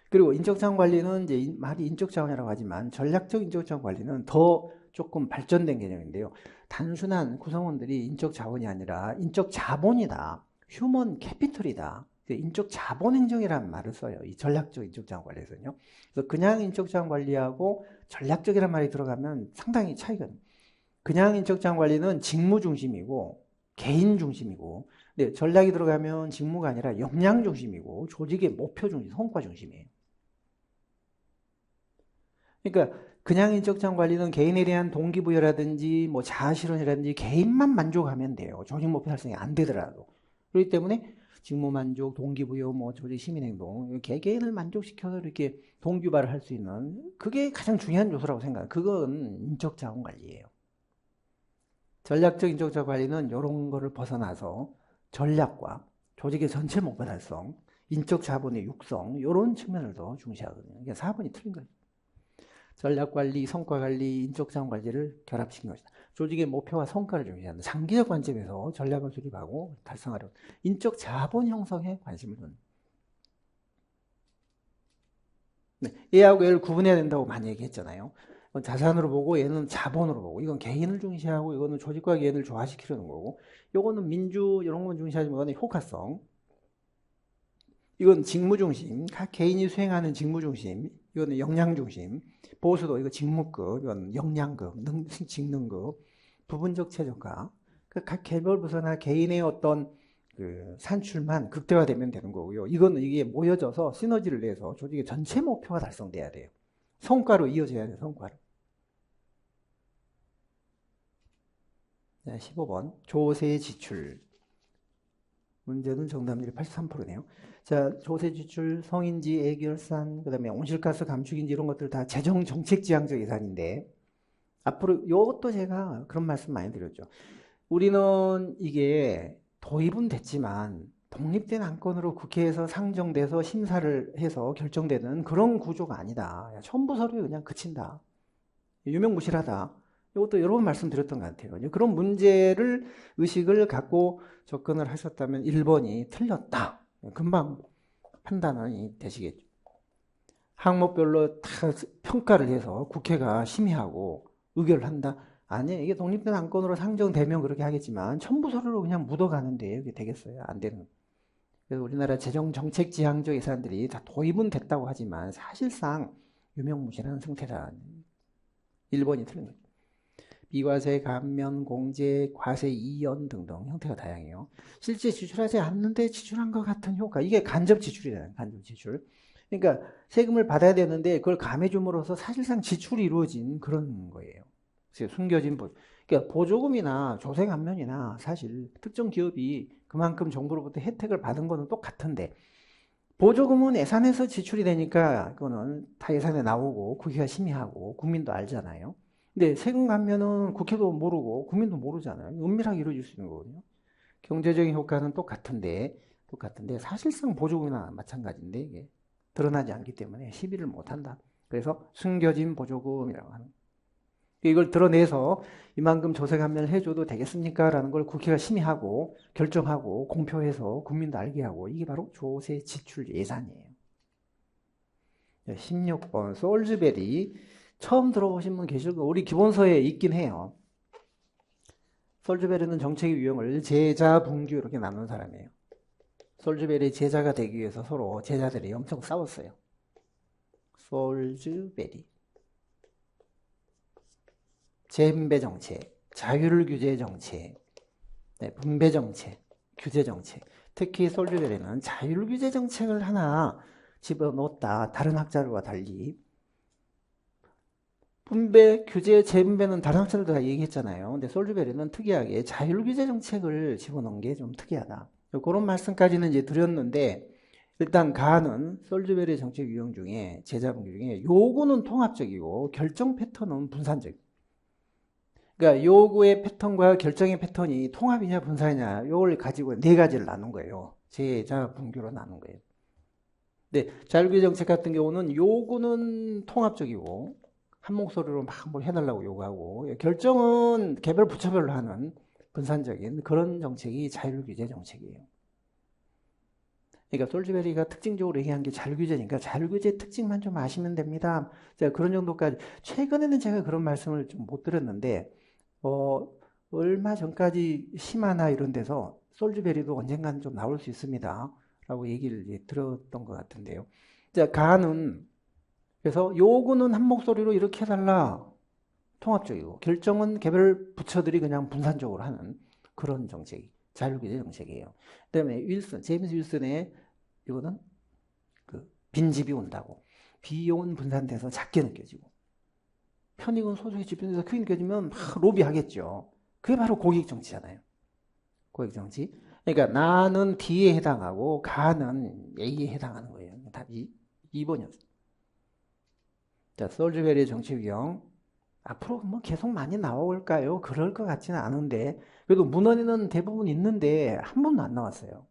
그리고 인적자원 관리는 이제 말이 인적자원이라고 하지만 전략적 인적자원 관리는 더 조금 발전된 개념인데요. 단순한 구성원들이 인적자원이 아니라 인적자본이다. 휴먼 캐피털이다. 인적 자본 행정이라는 말을 써요. 이 전략적 인적자원 관리에서는요. 그래서 그냥 인적자원 관리하고 전략적이라는 말이 들어가면 상당히 차이가 나요. 그냥 인적자원 관리는 직무 중심이고 개인 중심이고, 근데 전략이 들어가면 직무가 아니라 역량 중심이고 조직의 목표 중심, 성과 중심이에요. 그러니까 그냥 인적자원 관리는 개인에 대한 동기부여라든지 뭐 자아실현이라든지 개인만 만족하면 돼요. 조직 목표 달성이 안 되더라도. 그렇기 때문에 직무 만족, 동기부여, 뭐 조직 시민행동, 개개인을 만족시켜서 이렇게 동기부여를 할 수 있는 그게 가장 중요한 요소라고 생각해요. 그건 인적자원 관리예요. 전략적 인적자 관리는 이런 거를 벗어나서 전략과 조직의 전체 목표 달성, 인적 자본의 육성 이런 측면을 더 중시하거든요. 이게 4번이 틀린 거예요. 전략 관리, 성과 관리, 인적 자원 관리를 결합시킨 것이다. 조직의 목표와 성과를 중시한다. 장기적 관점에서 전략을 수립하고 달성하려고 인적 자본 형성에 관심을 두는. 네, 얘하고 얘를 구분해야 된다고 많이 얘기했잖아요. 자산으로 보고 얘는 자본으로 보고 이건 개인을 중시하고 이거는 조직과 개인을 조화시키려는 거고 이거는 민주 이런 건 중시하지만 이거는 효과성, 이건 직무 중심, 각 개인이 수행하는 직무 중심, 이거는 역량 중심, 보수도 이거 직무급, 이건 역량급, 직능급, 부분적 최저가. 각 개별 부서나 개인의 어떤 그 산출만 극대화되면 되는 거고요. 이거는 이게 모여져서 시너지를 내서 조직의 전체 목표가 달성돼야 돼요. 성과로 이어져야 돼요. 성과로. 자, 15번 조세 지출. 문제는 정답률이 83%네요. 자, 조세 지출, 성인지, 애결산, 그다음에 온실가스 감축인지 이런 것들 다 재정 정책 지향적 예산인데 앞으로 이것도 제가 그런 말씀 많이 드렸죠. 우리는 이게 도입은 됐지만 독립된 안건으로 국회에서 상정돼서 심사를 해서 결정되는 그런 구조가 아니다. 첨부 서류에 그냥 그친다. 유명무실하다. 이것도 여러 번 말씀드렸던 것 같아요. 그런 문제를 의식을 갖고 접근을 하셨다면 1번이 틀렸다. 금방 판단이 되시겠죠. 항목별로 다 평가를 해서 국회가 심의하고 의결을 한다. 아니, 이게 독립된 안건으로 상정되면 그렇게 하겠지만 첨부 서류로 그냥 묻어가는데 이게 되겠어요? 안 되는. 그래서 우리나라 재정 정책 지향적 예산들이 다 도입은 됐다고 하지만 사실상 유명무실한 상태다. 1번이 틀린 거죠. 비과세, 감면, 공제, 과세 이연 등등 형태가 다양해요. 실제 지출하지 않는데 지출한 것 같은 효과. 이게 간접 지출이잖아요. 간접 지출. 그러니까 세금을 받아야 되는데 그걸 감해줌으로써 사실상 지출이 이루어진 그런 거예요. 그래서 숨겨진 그러니까 보조금이나 조세 감면이나 사실 특정 기업이 그만큼 정부로부터 혜택을 받은 거는 똑같은데 보조금은 예산에서 지출이 되니까 그거는 다 예산에 나오고 국회가 심의하고 국민도 알잖아요. 근데 세금 감면은 국회도 모르고 국민도 모르잖아요. 은밀하게 이루어질 수 있는 거거든요. 경제적인 효과는 똑같은데 사실상 보조금이나 마찬가지인데 이게 드러나지 않기 때문에 시비를 못한다. 그래서 숨겨진 보조금이라고 하는. 이걸 드러내서 이만큼 조세 감면을 해줘도 되겠습니까? 라는 걸 국회가 심의하고 결정하고 공표해서 국민도 알게 하고 이게 바로 조세 지출 예산이에요. 16번 솔즈베리 처음 들어보신 분 계실 거예요. 우리 기본서에 있긴 해요. 솔즈베리는 정책의 유형을 제자, 분규 이렇게 나눈 사람이에요. 솔즈베리 제자가 되기 위해서 서로 제자들이 엄청 싸웠어요. 솔즈베리 재분배 정책, 자율 규제 정책, 분배 정책, 규제 정책. 특히 솔즈베리는 자율 규제 정책을 하나 집어넣었다. 다른 학자들과 달리. 분배, 규제, 재분배는 다른 학자들도 다 얘기했잖아요. 근데 솔즈베리는 특이하게 자율 규제 정책을 집어넣은 게 좀 특이하다. 그런 말씀까지는 이제 드렸는데 일단 가는 솔즈베리 정책 유형 중에 제자분규 중에 요구는 통합적이고 결정 패턴은 분산적. 그러니까 요구의 패턴과 결정의 패턴이 통합이냐 분산이냐 요걸 가지고 네 가지를 나눈 거예요. 제자 분규로 나눈 거예요. 근데 자율규제 정책 같은 경우는 요구는 통합적이고 한 목소리로 막 뭘 해달라고 요구하고 결정은 개별 부처별로 하는 분산적인 그런 정책이 자율규제 정책이에요. 그러니까 솔즈베리가 특징적으로 얘기한 게 자율규제니까 자율규제 특징만 좀 아시면 됩니다. 제가 그런 정도까지 최근에는 제가 그런 말씀을 좀 못 드렸는데 얼마 전까지 심화나 이런 데서 솔즈베리도 언젠간 좀 나올 수 있습니다. 라고 얘기를 들었던 것 같은데요. 자, 가는, 그래서 요구는 한 목소리로 이렇게 해달라. 통합적이고, 결정은 개별 부처들이 그냥 분산적으로 하는 그런 정책이, 자율규제 정책이에요. 그 다음에 윌슨, 제임스 윌슨의 이거는 그 빈집이 온다고. 비용은 분산돼서 작게 느껴지고, 편익은 소득이 집중돼서 크게 느껴지면 막 로비하겠죠. 그게 바로 고객정치잖아요. 고객정치. 그러니까 나는 D에 해당하고 가는 A에 해당하는 거예요. 답이 2번이었어요. 자, 솔즈베리의 정치 유형. 앞으로 뭐 계속 많이 나올까요? 그럴 것 같지는 않은데, 그래도 문헌에는 대부분 있는데, 한 번도 안 나왔어요.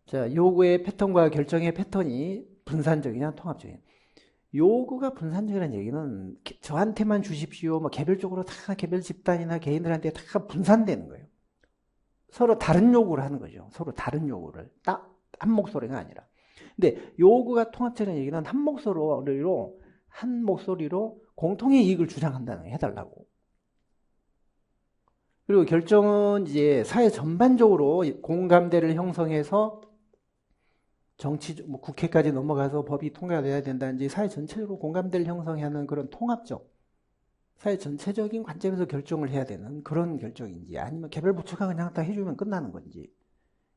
자, 요구의 패턴과 결정의 패턴이 분산적이냐, 통합적이냐. 요구가 분산적이라는 얘기는 저한테만 주십시오. 뭐 개별적으로 다 개별 집단이나 개인들한테 다 분산되는 거예요. 서로 다른 요구를 하는 거죠. 서로 다른 요구를. 딱 한 목소리가 아니라. 근데 요구가 통합적인 얘기는 한 목소리로 공통의 이익을 주장한다는 거예요. 해달라고. 그리고 결정은 이제 사회 전반적으로 공감대를 형성해서 뭐 국회까지 넘어가서 법이 통과돼야 된다든지 사회 전체적으로 공감대를 형성하는 그런 통합적, 사회 전체적인 관점에서 결정을 해야 되는 그런 결정인지 아니면 개별 부처가 그냥 딱 해주면 끝나는 건지.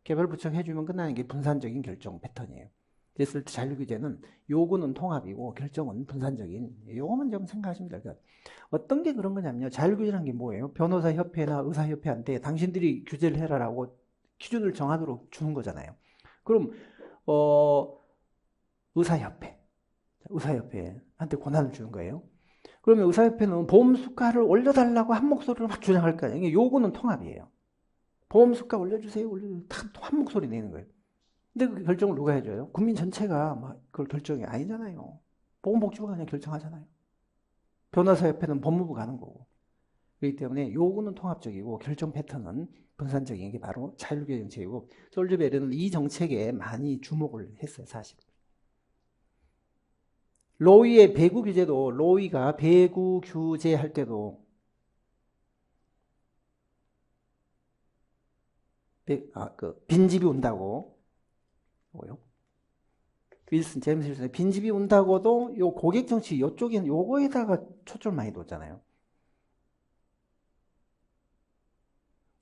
개별 부처가 해주면 끝나는 게 분산적인 결정 패턴이에요. 그랬을 때 자율규제는 요구는 통합이고 결정은 분산적인, 요거만 좀 생각하시면 될 것 같아요. 어떤 게 그런 거냐면요. 자율규제라는 게 뭐예요? 변호사협회나 의사협회한테 당신들이 규제를 해라라고 기준을 정하도록 주는 거잖아요. 그럼 의사협회한테 권한을 주는 거예요. 그러면 의사협회는 보험 수가를 올려달라고 한 목소리로 막 주장할 거 아니에요. 요거는 통합이에요. 보험 수가 올려주세요. 한 목소리 내는 거예요. 근데 그 결정을 누가 해줘요? 국민 전체가 막 그걸 결정이 아니잖아요. 보건복지부가 그냥 결정하잖아요. 변호사협회는 법무부가 하는 거고. 그렇기 때문에 요구는 통합적이고 결정 패턴은 분산적인 게 바로 자율규제 정책이고 솔즈베리는 이 정책에 많이 주목을 했어요. 사실. 로이의 배구 규제도 로이가 배구 규제할 때도 빈집이 온다고 뭐요? 제임스 윌슨 빈집이 온다고도 요 고객 정치 요쪽엔 요거에다가 초점을 많이 뒀잖아요.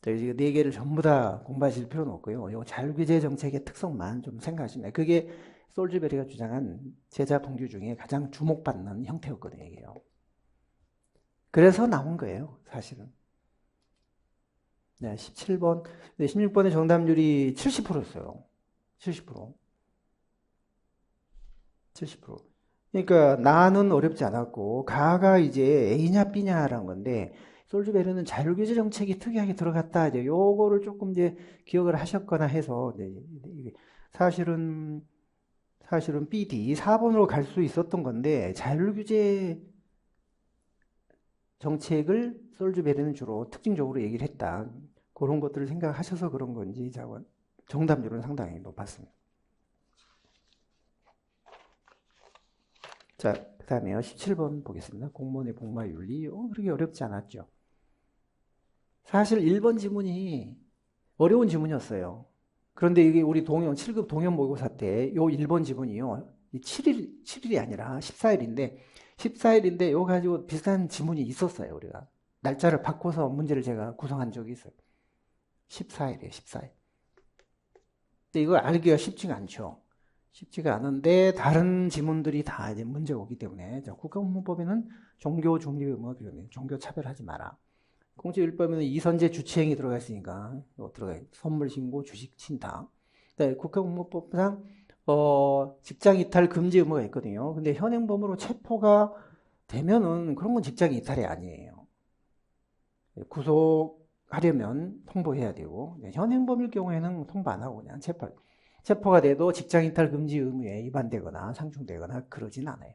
이제 네 개를 전부 다 공부하실 필요는 없고요. 요 자율규제 정책의 특성만 좀 생각하시면 돼요. 그게 솔즈베리가 주장한 제자 동규 중에 가장 주목받는 형태였거든요. 이게요. 그래서 나온 거예요. 사실은. 네, 17번. 네, 16번의 정답률이 70%였어요. 70%. 70%. 그러니까 나는 어렵지 않았고 가가 이제 A냐 B냐라는 건데 솔즈베리는 자율규제 정책이 특이하게 들어갔다. 이제 요거를 조금 이제 기억을 하셨거나 해서 사실은 B, D 4번으로 갈 수 있었던 건데 자율규제 정책을 솔즈베리는 주로 특징적으로 얘기를 했다. 그런 것들을 생각하셔서 그런 건지 정답률은 상당히 높았습니다. 자, 그 다음에요. 17번 보겠습니다. 공무원의 복마윤리. 그렇게 어렵지 않았죠. 사실 1번 지문이 어려운 지문이었어요. 그런데 이게 우리 7급 동형 모의고사 때 요 1번 지문이요. 7일이 아니라 14일인데 요 가지고 비슷한 지문이 있었어요. 우리가. 날짜를 바꿔서 문제를 제가 구성한 적이 있어요. 14일이에요. 14일. 근데 이거 알기가 쉽지가 않죠. 쉽지가 않은데 다른 지문들이 다 이제 문제가 오기 때문에 국가공무법에는 종교 중립 의무가 필요해요. 종교 차별하지 마라. 공직일법에는 이선제 주치행이 들어가 있으니까 선물 신고, 주식 친탁. 국가공무법상 직장 이탈 금지 의무가 있거든요. 근데 현행범으로 체포가 되면은 그런 건 직장 이탈이 아니에요. 구속하려면 통보해야 되고 현행범일 경우에는 통보 안 하고 그냥 체포가 돼도 직장 이탈 금지 의무에 위반되거나 상충되거나 그러진 않아요.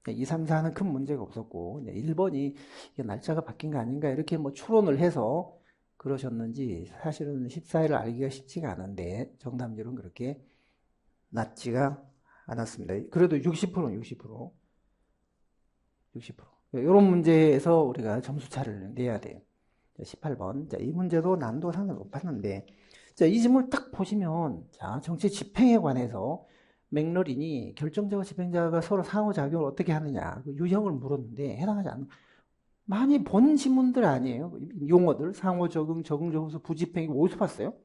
2, 3, 4는 큰 문제가 없었고 1번이 날짜가 바뀐 거 아닌가 이렇게 뭐 추론을 해서 그러셨는지 사실은 14일을 알기가 쉽지가 않은데 정답률은 그렇게 낮지가 않았습니다. 그래도 60%는 60%. 이런 문제에서 우리가 점수차를 내야 돼요. 18번. 자, 이 문제도 난도 상당히 높았는데 자, 이 질문을 딱 보시면 자, 정치 집행에 관해서 맥러린이 결정자와 집행자가 서로 상호작용을 어떻게 하느냐 그 유형을 물었는데 해당하지 않는 많이 본 지문들 아니에요. 용어들 상호적응, 적응적응서, 부집행 이거 어디서 봤어요?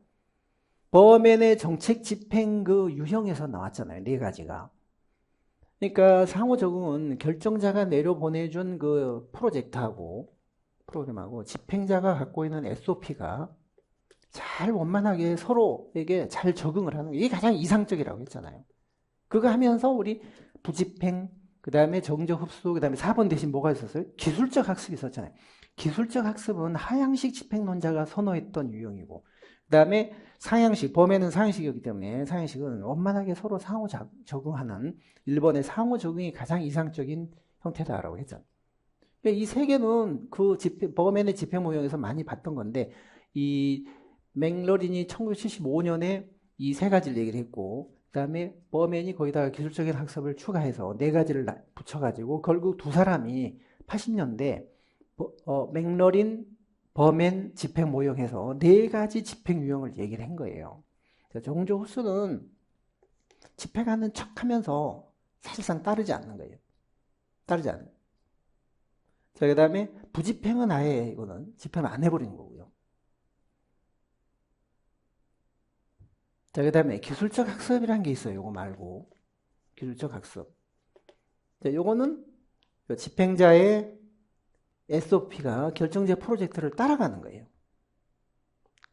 범앤의 정책 집행 그 유형에서 나왔잖아요. 네 가지가. 그러니까 상호적응은 결정자가 내려보내준 그 프로그램하고 집행자가 갖고 있는 SOP가 잘 원만하게 서로에게 잘 적응을 하는 게 이게 가장 이상적이라고 했잖아요. 그거 하면서 우리 부집행, 그 다음에 정적 흡수, 그 다음에 4번 대신 뭐가 있었어요? 기술적 학습이 있었잖아요. 기술적 학습은 하향식 집행론자가 선호했던 유형이고, 그 다음에 상향식, 범에는 상향식이었기 때문에 상향식은 원만하게 서로 상호 적응하는 일본의 상호 적응이 가장 이상적인 형태다라고 했잖아요. 이 세 개는 그 범엔의 집행 모형에서 많이 봤던 건데, 이 맥러린이 1975년에 이 세 가지를 얘기를 했고, 그 다음에 범엔이 거기다가 기술적인 학습을 추가해서 네 가지를 붙여가지고 결국 두 사람이 80년대 맥러린, 범엔 집행 모형에서 네 가지 집행 유형을 얘기를 한 거예요. 정조 후수는 집행하는 척하면서 사실상 따르지 않는 거예요. 따르지 않는. 자, 그 다음에 부집행은 아예 이거는 집행을 안 해버리는 거고요. 자, 그 다음에 기술적 학습이라는 게 있어요. 이거 말고. 기술적 학습. 자, 요거는 집행자의 SOP가 결정적 프로젝트를 따라가는 거예요.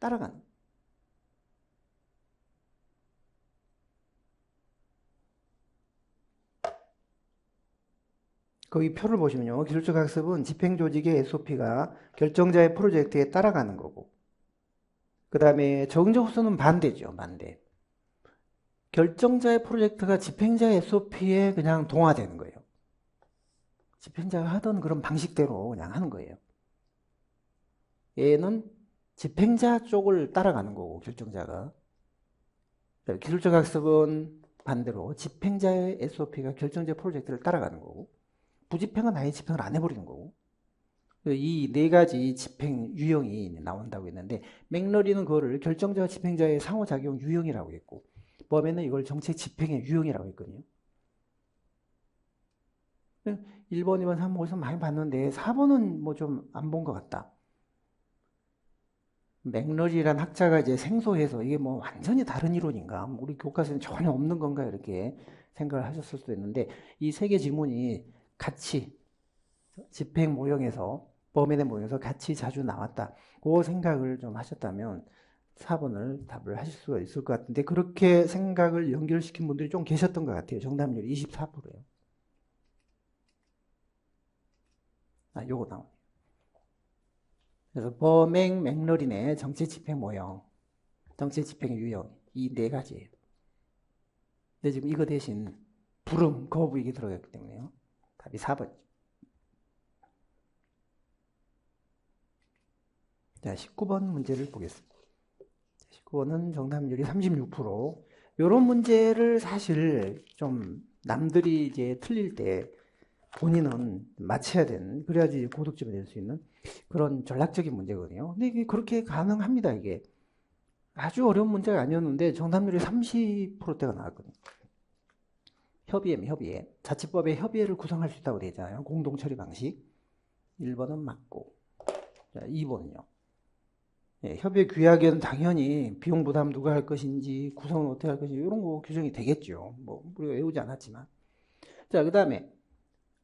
따라가는. 거기 표를 보시면요. 기술적 학습은 집행조직의 SOP가 결정자의 프로젝트에 따라가는 거고. 그 다음에 적응적 흡수는 반대죠. 반대. 결정자의 프로젝트가 집행자의 SOP에 그냥 동화되는 거예요. 집행자가 하던 그런 방식대로 그냥 하는 거예요. 얘는 집행자 쪽을 따라가는 거고, 결정자가. 기술적 학습은 반대로 집행자의 SOP가 결정자 프로젝트를 따라가는 거고, 부집행은 아예 집행을 안 해버리는 거고. 이 네 가지 집행 유형이 나온다고 했는데, 맥러리는 그거를 결정자와 집행자의 상호작용 유형이라고 했고, 범에는 이걸 정책 집행의 유형이라고 했거든요. 1번, 2번, 3번 어디서 많이 봤는데 4번은 뭐 좀 안 본 것 같다. 맥러리란 학자가 이제 생소해서 이게 뭐 완전히 다른 이론인가? 우리 교과서에 전혀 없는 건가? 이렇게 생각을 하셨을 수도 있는데 이 세 개 지문이 같이 집행 모형에서 범인의 모형에서 같이 자주 나왔다. 그 생각을 좀 하셨다면 4번을 답을 하실 수가 있을 것 같은데 그렇게 생각을 연결시킨 분들이 좀 계셨던 것 같아요. 정답률이 24%예요. 요거 나오네요. 그래서 범행 맥러린의 정치 집행 모형, 정치 집행 유형 이 네 가지예요. 근데 지금 이거 대신 부름, 거부 이게 들어갔기 때문에요. 답이 4번이죠. 자, 19번 문제를 보겠습니다. 19번은 정답률이 36%. 이런 문제를 사실 좀 남들이 이제 틀릴 때 본인은 맞춰야 되는, 그래야지 고득점이 될 수 있는 그런 전략적인 문제거든요. 근데 이게 그렇게 가능합니다, 이게. 아주 어려운 문제가 아니었는데 정답률이 30%대가 나왔거든요. 협의회. 자치법에 협의회를 구성할 수 있다고 되어 있잖아요. 공동처리 방식. 1번은 맞고. 자, 2번은요. 예, 협의회 규약에는 당연히 비용 부담 누가 할 것인지, 구성은 어떻게 할 것인지, 이런 거 규정이 되겠죠. 뭐, 우리가 외우지 않았지만. 자, 그 다음에,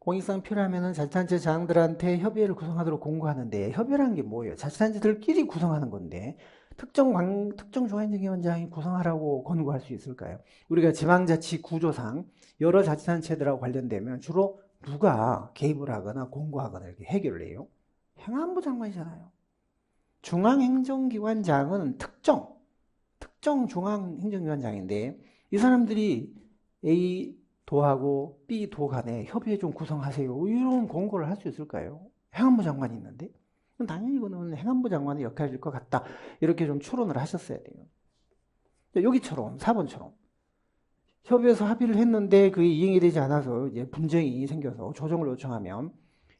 공익성 필요하면은 자치단체 장들한테 협의회를 구성하도록 공고하는데, 협의회라는 게 뭐예요? 자치단체들끼리 구성하는 건데, 특정 중앙행정위원장이 구성하라고 권고할 수 있을까요? 우리가 지방자치 구조상 여러 자치단체들하고 관련되면 주로 누가 개입을 하거나 공고하거나 이렇게 해결을 해요? 행안부 장관이잖아요. 중앙행정기관장은 특정 중앙행정기관장인데 이 사람들이 A 도하고 B 도 간에 협의회 좀 구성하세요. 이런 공고를 할 수 있을까요? 행안부 장관이 있는데 그럼 당연히 이거는 행안부 장관의 역할일 것 같다. 이렇게 좀 추론을 하셨어야 돼요. 여기처럼 4번처럼 협의해서 합의를 했는데 그게 이행이 되지 않아서 이제 분쟁이 생겨서 조정을 요청하면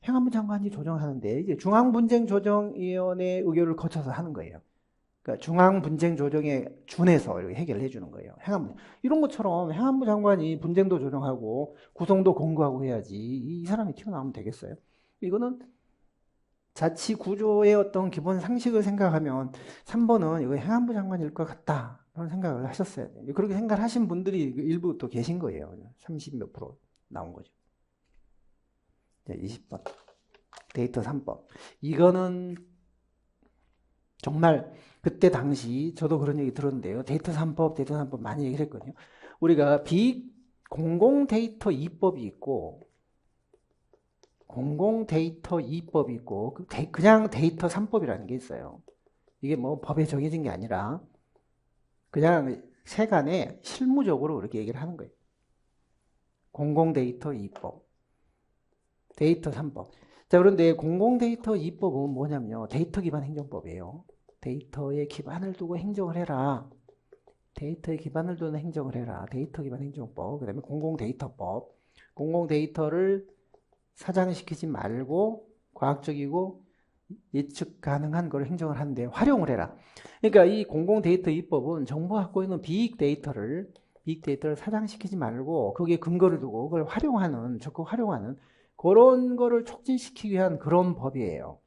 행안부 장관이 조정하는데 이제 중앙분쟁조정위원회 의결을 거쳐서 하는 거예요. 그러니까 중앙분쟁조정에 준해서 이렇게 해결을 해주는 거예요. 행안부 이런 것처럼 행안부 장관이 분쟁도 조정하고 구성도 공고하고 해야지 이 사람이 튀어나오면 되겠어요? 이거는 자치 구조의 어떤 기본 상식을 생각하면 3번은 이거 행안부 장관일 것 같다. 그런 생각을 하셨어요. 그렇게 생각하신 분들이 일부 또 계신 거예요. 30몇 프로 나온 거죠. 20번. 데이터 3번. 이거는 정말 그때 당시 저도 그런 얘기 들었는데요. 데이터 3법 많이 얘기를 했거든요. 우리가 공공 데이터 2법이 있고 공공 데이터 2법이 있고 그냥 데이터 3법이라는 게 있어요. 이게 뭐 법에 정해진 게 아니라 그냥 세간에 실무적으로 그렇게 얘기를 하는 거예요. 공공 데이터 2법, 데이터 3법. 자, 그런데 공공 데이터 2법은 뭐냐면요. 데이터 기반 행정법이에요. 데이터에 기반을 두고 행정을 해라. 데이터에 기반을 두는 행정을 해라. 데이터 기반 행정법. 그 다음에 공공 데이터법. 공공 데이터를 사장시키지 말고 과학적이고 예측 가능한 걸 행정을 하는데 활용을 해라. 그러니까 이 공공 데이터 입법은 정부가 갖고 있는 빅 데이터를 사장시키지 말고 거기에 근거를 두고 그걸 활용하는, 적극 활용하는 그런 거를 촉진시키기 위한 그런 법이에요.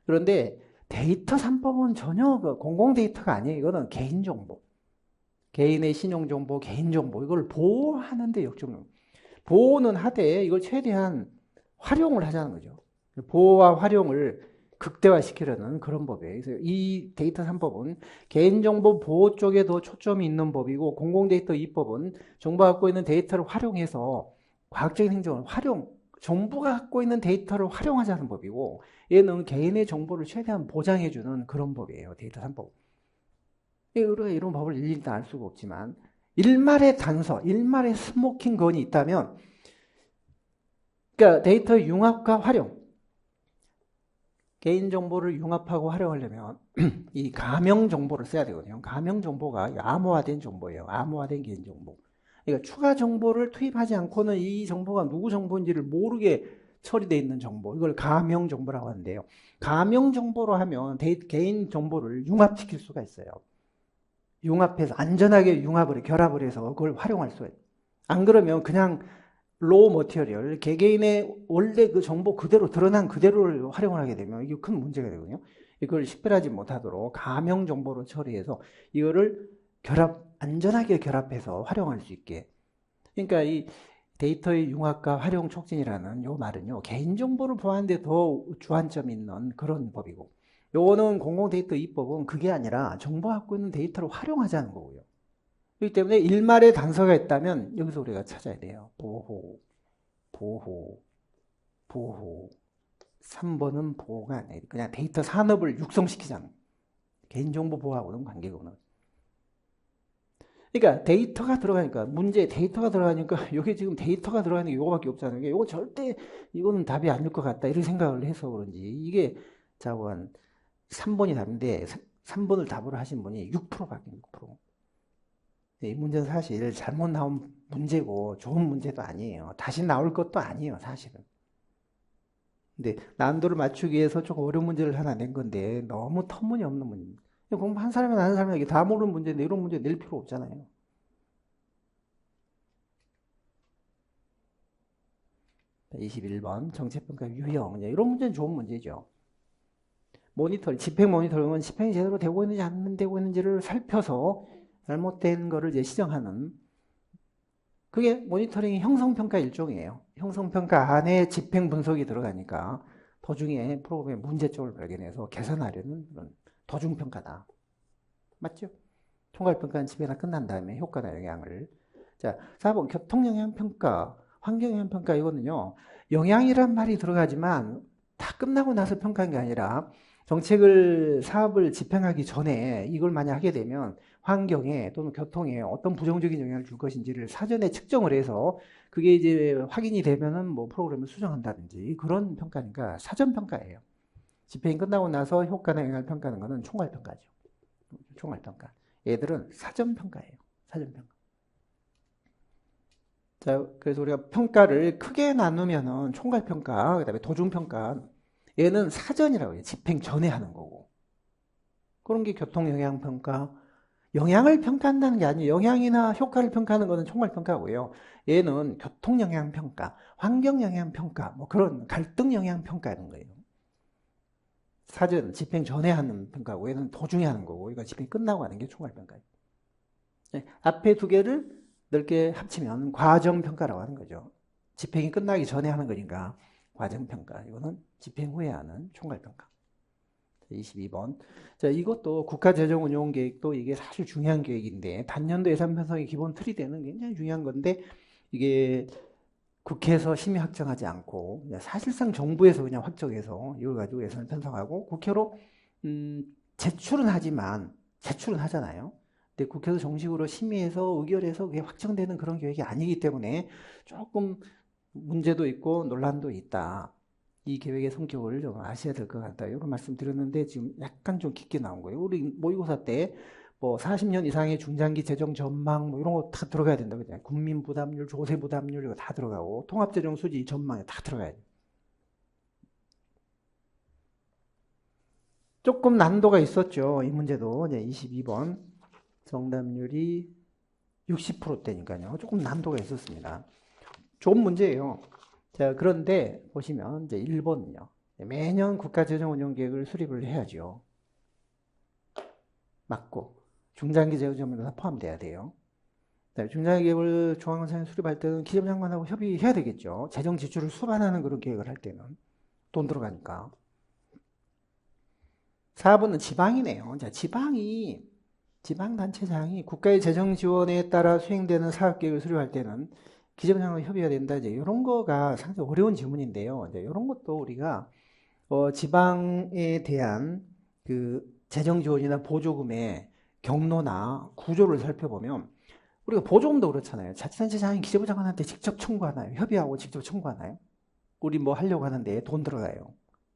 그런데 데이터 3법은 전혀 그 공공 데이터가 아니에요. 이거는 개인정보. 개인의 신용정보, 개인정보 이걸 보호하는 데 역점. 보호는 하되 이걸 최대한 활용을 하자는 거죠. 보호와 활용을 극대화시키려는 그런 법이에요. 그래서 이 데이터 3법은 개인정보 보호 쪽에 더 초점이 있는 법이고 공공데이터 2법은 정부가 갖고 있는 데이터를 활용해서 과학적인 행정을 정부가 갖고 있는 데이터를 활용하자는 법이고 얘는 개인의 정보를 최대한 보장해주는 그런 법이에요. 데이터 3법. 우리가 이런 법을 일일이 다 알 수가 없지만 일말의 단서, 일말의 스모킹 건이 있다면 그러니까 데이터 융합과 활용 개인정보를 융합하고 활용하려면 이 가명 정보를 써야 되거든요. 가명 정보가 암호화된 정보예요. 암호화된 개인정보. 그러니까 추가 정보를 투입하지 않고는 이 정보가 누구 정보인지를 모르게 처리되어 있는 정보. 이걸 가명 정보라고 하는데요. 가명 정보로 하면 개인 정보를 융합시킬 수가 있어요. 융합해서 안전하게 결합을 해서 그걸 활용할 수가 있어요. 안 그러면 그냥 로우 머티리얼, 개개인의 원래 그 정보 그대로 드러난 그대로를 활용을 하게 되면 이게 큰 문제가 되거든요. 이걸 식별하지 못하도록 가명 정보로 처리해서 이거를 안전하게 결합해서 활용할 수 있게. 그러니까 이 데이터의 융합과 활용 촉진이라는 요 말은요, 개인정보를 보호하는 데 더 주안점이 있는 그런 법이고, 요거는 공공데이터 입법은 그게 아니라 정보가 갖고 있는 데이터를 활용하자는 거고요. 그렇기 때문에 일말의 단서가 있다면 여기서 우리가 찾아야 돼요. 보호. 3번은 보호가 아니에요. 그냥 데이터 산업을 육성시키자는 개인정보 보호하고는 관계가 없는. 그러니까 데이터가 들어가니까 데이터가 들어가니까 여기 지금 데이터가 들어가는 게 이거밖에 없잖아요. 이거 절대 이거는 답이 아닐 것 같다 이런 생각을 해서 그런지 이게 자원 3번이 답인데 3번을 답으로 하신 분이 6%밖에 6%. 이 문제는 사실 잘못 나온 문제고 좋은 문제도 아니에요. 다시 나올 것도 아니에요, 사실은. 근데 난도를 맞추기 위해서 조금 어려운 문제를 하나 낸 건데 너무 터무니없는 문제입니다. 공부한 사람이나 아는 사람에게 다 모르는 문제인데 이런 문제 낼 필요 없잖아요. 자, 21번 정책평가 유형. 이런 문제는 좋은 문제죠. 집행 모니터링은 집행이 제대로 되고 있는지 안 되고 있는지를 살펴서 잘못된 거를 이제 시정하는 그게 모니터링의 형성평가 일종이에요. 형성평가 안에 집행 분석이 들어가니까 도중에 프로그램의 문제점을 발견해서 개선하려는 그런 도중평가다. 맞죠? 총괄평가는 집에나 끝난 다음에 효과나 영향을. 자, 4번 교통영향평가, 환경영향평가 이거는요. 영향이란 말이 들어가지만 다 끝나고 나서 평가한 게 아니라 사업을 집행하기 전에 이걸 만약 하게 되면 환경에 또는 교통에 어떤 부정적인 영향을 줄 것인지를 사전에 측정을 해서 그게 이제 확인이 되면은 뭐 프로그램을 수정한다든지 그런 평가니까 사전평가예요. 집행이 끝나고 나서 효과나 영향을 평가하는 거는 총괄평가죠. 총괄평가. 얘들은 사전평가예요. 사전평가. 자, 그래서 우리가 평가를 크게 나누면은 총괄평가, 그 다음에 도중평가. 얘는 사전이라고 해요. 집행 전에 하는 거고. 그런 게 교통영향평가. 영향을 평가한다는 게 아니에요. 영향이나 효과를 평가하는 거는 총괄평가고요. 얘는 교통영향평가, 환경영향평가, 뭐 그런 갈등영향평가 이런 거예요. 사전, 집행 전에 하는 평가고 얘는 도중에 하는 거고 이거 집행 끝나고 하는 게 총괄평가예요. 네, 앞에 두 개를 넓게 합치면 과정평가라고 하는 거죠. 집행이 끝나기 전에 하는 거니까 과정평가. 이거는 집행 후에 하는 총괄평가. 22번. 자, 이것도 국가재정운용계획도 이게 사실 중요한 계획인데 단년도 예산 편성의 기본 틀이 되는 굉장히 중요한 건데 이게 국회에서 심의 확정하지 않고 사실상 정부에서 그냥 확정해서 이걸 가지고 예산을 편성하고 국회로 제출은 하지만 제출은 하잖아요. 근데 국회에서 정식으로 심의해서 의결해서 그게 확정되는 그런 계획이 아니기 때문에 조금 문제도 있고 논란도 있다. 이 계획의 성격을 좀 아셔야 될 것 같다. 이런 말씀 드렸는데 지금 약간 좀 깊게 나온 거예요. 우리 모의고사 때 뭐 40년 이상의 중장기 재정 전망 뭐 이런 거 다 들어가야 된다. 그죠? 국민 부담률, 조세 부담률 이거 다 들어가고 통합 재정 수지 전망에 다 들어가야 돼. 조금 난도가 있었죠. 이 문제도 이제 22번 정답률이 60%대니까요. 조금 난도가 있었습니다. 좋은 문제예요. 자, 그런데 보시면 이제 1번은요. 매년 국가재정운영계획을 수립을 해야죠. 맞고 중장기 재정전망도 다 포함돼야 돼요. 중장기 계획을 중앙원상에 수립할 때는 기재부장관하고 협의해야 되겠죠. 재정 지출을 수반하는 그런 계획을 할 때는 돈 들어가니까. 4번은 지방이네요. 자, 지방단체장이 국가의 재정 지원에 따라 수행되는 사업계획을 수립할 때는 기재부장과 협의가 된다. 이제 이런 거가 상당히 어려운 질문인데요. 이제 이런 것도 우리가 지방에 대한 그 재정 지원이나 보조금의 경로나 구조를 살펴보면 우리가 보조금도 그렇잖아요. 자치단체장이 기재부장관한테 직접 청구하나요? 협의하고 직접 청구하나요? 우리 뭐 하려고 하는데 돈 들어가요.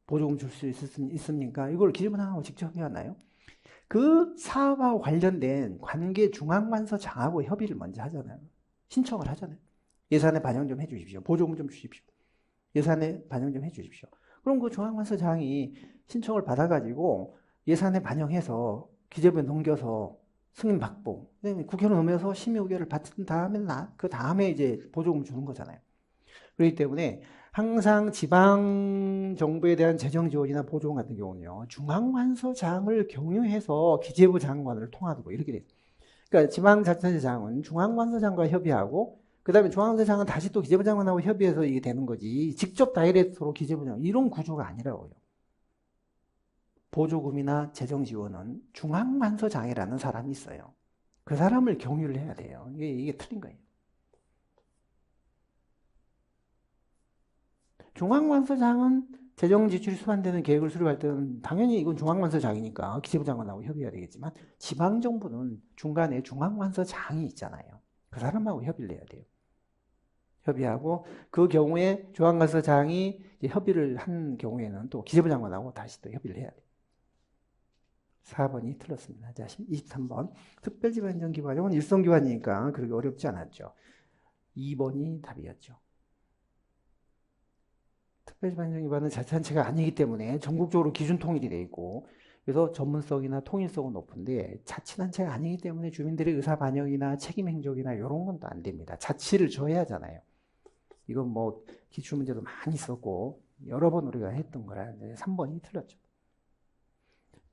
보조금 줄 수 있습니까? 이걸 기재부장하고 직접 협의하나요? 그 사업하고 관련된 관계 중앙관서장하고 협의를 먼저 하잖아요. 신청을 하잖아요. 예산에 반영 좀 해주십시오. 보조금 좀 주십시오. 예산에 반영 좀 해주십시오. 그럼 그 중앙관서장이 신청을 받아가지고 예산에 반영해서 기재부에 넘겨서 승인받고 국회로 넘겨서 심의 의결을 받은 다음에 그 다음에 이제 보조금 주는 거잖아요. 그렇기 때문에 항상 지방 정부에 대한 재정 지원이나 보조금 같은 경우는요, 중앙관서장을 경유해서 기재부 장관을 통하고 이렇게 돼요. 그러니까 지방자치단체장은 중앙관서장과 협의하고, 그 다음에 중앙관서장은 다시 또 기재부 장관하고 협의해서 이게 되는 거지, 직접 다이렉트로 기재부 장관, 이런 구조가 아니라고요. 보조금이나 재정 지원은 중앙관서장이라는 사람이 있어요. 그 사람을 경유를 해야 돼요. 이게 틀린 거예요. 중앙관서장은 재정 지출이 수반되는 계획을 수립할 때는 당연히 이건 중앙관서장이니까 기재부 장관하고 협의해야 되겠지만 지방정부는 중간에 중앙관서장이 있잖아요. 그 사람하고 협의를 해야 돼요. 협의하고 그 경우에 중앙관서장이 협의를 한 경우에는 또 기재부 장관하고 다시 또 협의를 해야 돼요. 4번이 틀렸습니다. 자, 23번. 특별지방행정기관은 일성기관이니까 그렇게 어렵지 않았죠. 2번이 답이었죠. 특별지방행정기관은 자치단체가 아니기 때문에 전국적으로 기준 통일이 돼 있고, 그래서 전문성이나 통일성은 높은데 자치단체가 아니기 때문에 주민들의 의사 반영이나 책임 행정이나 이런 건 또 안 됩니다. 자치를 져야 하잖아요. 이건 뭐 기출문제도 많이 있었고 여러 번 우리가 했던 거라 3번이 틀렸죠.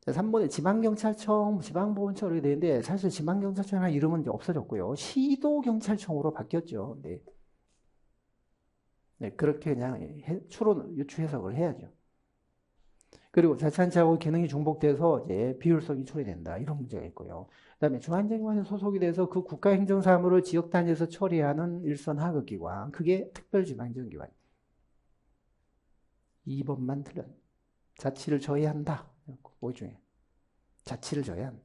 자, 3번에 지방경찰청, 지방보건청 이렇게 되는데 사실 지방경찰청이라는 이름은 이제 없어졌고요. 시도경찰청으로 바뀌었죠. 네, 그렇게 그냥 추론, 유추 해석을 해야죠. 그리고 자치단체하고 기능이 중복돼서 이제 비효율성이 초래된다. 이런 문제가 있고요. 그 다음에 중앙행정기관에 소속이 돼서 그 국가행정사무를 지역단위에서 처리하는 일선 하급기관. 그게 특별지방행정기관. 2번만 틀려. 자치를 져야 한다. 뭐 중에. 자치를 져야 한다.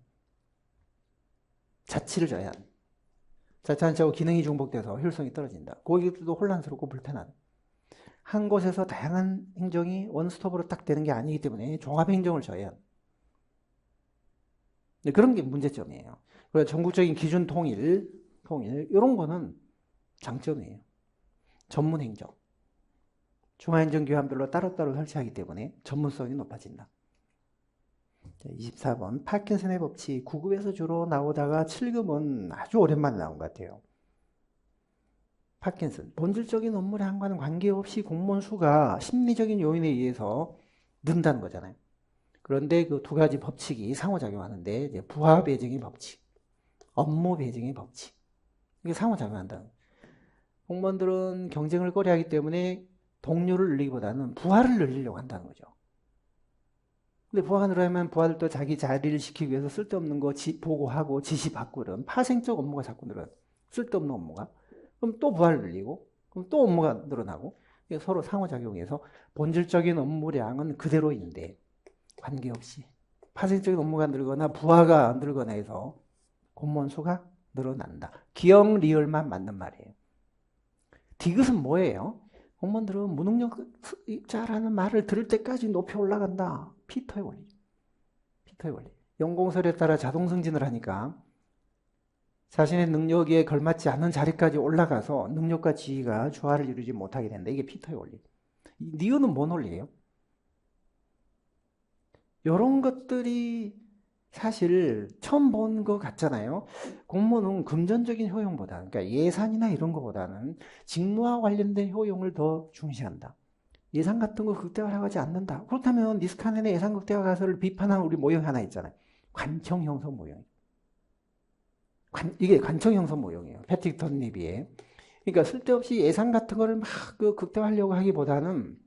자치를 져야 한다. 자치단체하고 기능이 중복돼서 효율성이 떨어진다. 거기도 혼란스럽고 불편하다. 한 곳에서 다양한 행정이 원스톱으로 딱 되는 게 아니기 때문에 종합행정을 져야 합니다. 그런 게 문제점이에요. 그래서 전국적인 기준 통일 이런 거는 장점이에요. 전문행정. 중앙행정기관별로 따로따로 설치하기 때문에 전문성이 높아진다. 24번 파킨슨의 법칙 9급에서 주로 나오다가 7급은 아주 오랜만에 나온 것 같아요. 파킨슨, 본질적인 업무에 한과는 관계없이 공무원 수가 심리적인 요인에 의해서 는다는 거잖아요. 그런데 그 두 가지 법칙이 상호작용하는데 이제 부하 배정의 법칙, 업무 배정의 법칙, 이게 상호작용한다는 거예요. 공무원들은 경쟁을 꺼려하기 때문에 동료를 늘리기보다는 부하를 늘리려고 한다는 거죠. 근데 부하가 늘어나면 부하들도 자기 자리를 지키기 위해서 쓸데없는 거 보고하고 지시받고 그런 파생적 업무가 자꾸 늘어요. 쓸데없는 업무가. 그럼 또 부하를 늘리고 그럼 또 업무가 늘어나고 이게 서로 상호작용해서 본질적인 업무량은 그대로인데 관계없이 파생적인 업무가 늘거나 부하가 늘거나 해서 공무원 수가 늘어난다. 기억 리을만 맞는 말이에요. 디귿은 뭐예요? 공무원들은 무능력자라는 말을 들을 때까지 높이 올라간다. 피터의 원리. 피터의 원리. 연공설에 따라 자동 승진을 하니까 자신의 능력에 걸맞지 않는 자리까지 올라가서 능력과 지위가 조화를 이루지 못하게 된다. 이게 피터의 원리. 니은은 뭔 원리예요? 이런 것들이 사실 처음 본 것 같잖아요. 공무원은 금전적인 효용보다, 그러니까 예산이나 이런 것보다는 직무와 관련된 효용을 더 중시한다. 예산 같은 거 극대화하지 않는다. 그렇다면 니스카넨의 예산 극대화 가설을 비판한 우리 모형이 하나 있잖아요. 관청 형성 모형. 이게 관청 형성 모형이에요. 패틱 던리비에. 그러니까 쓸데없이 예산 같은 거를 막 극대화하려고 하기보다는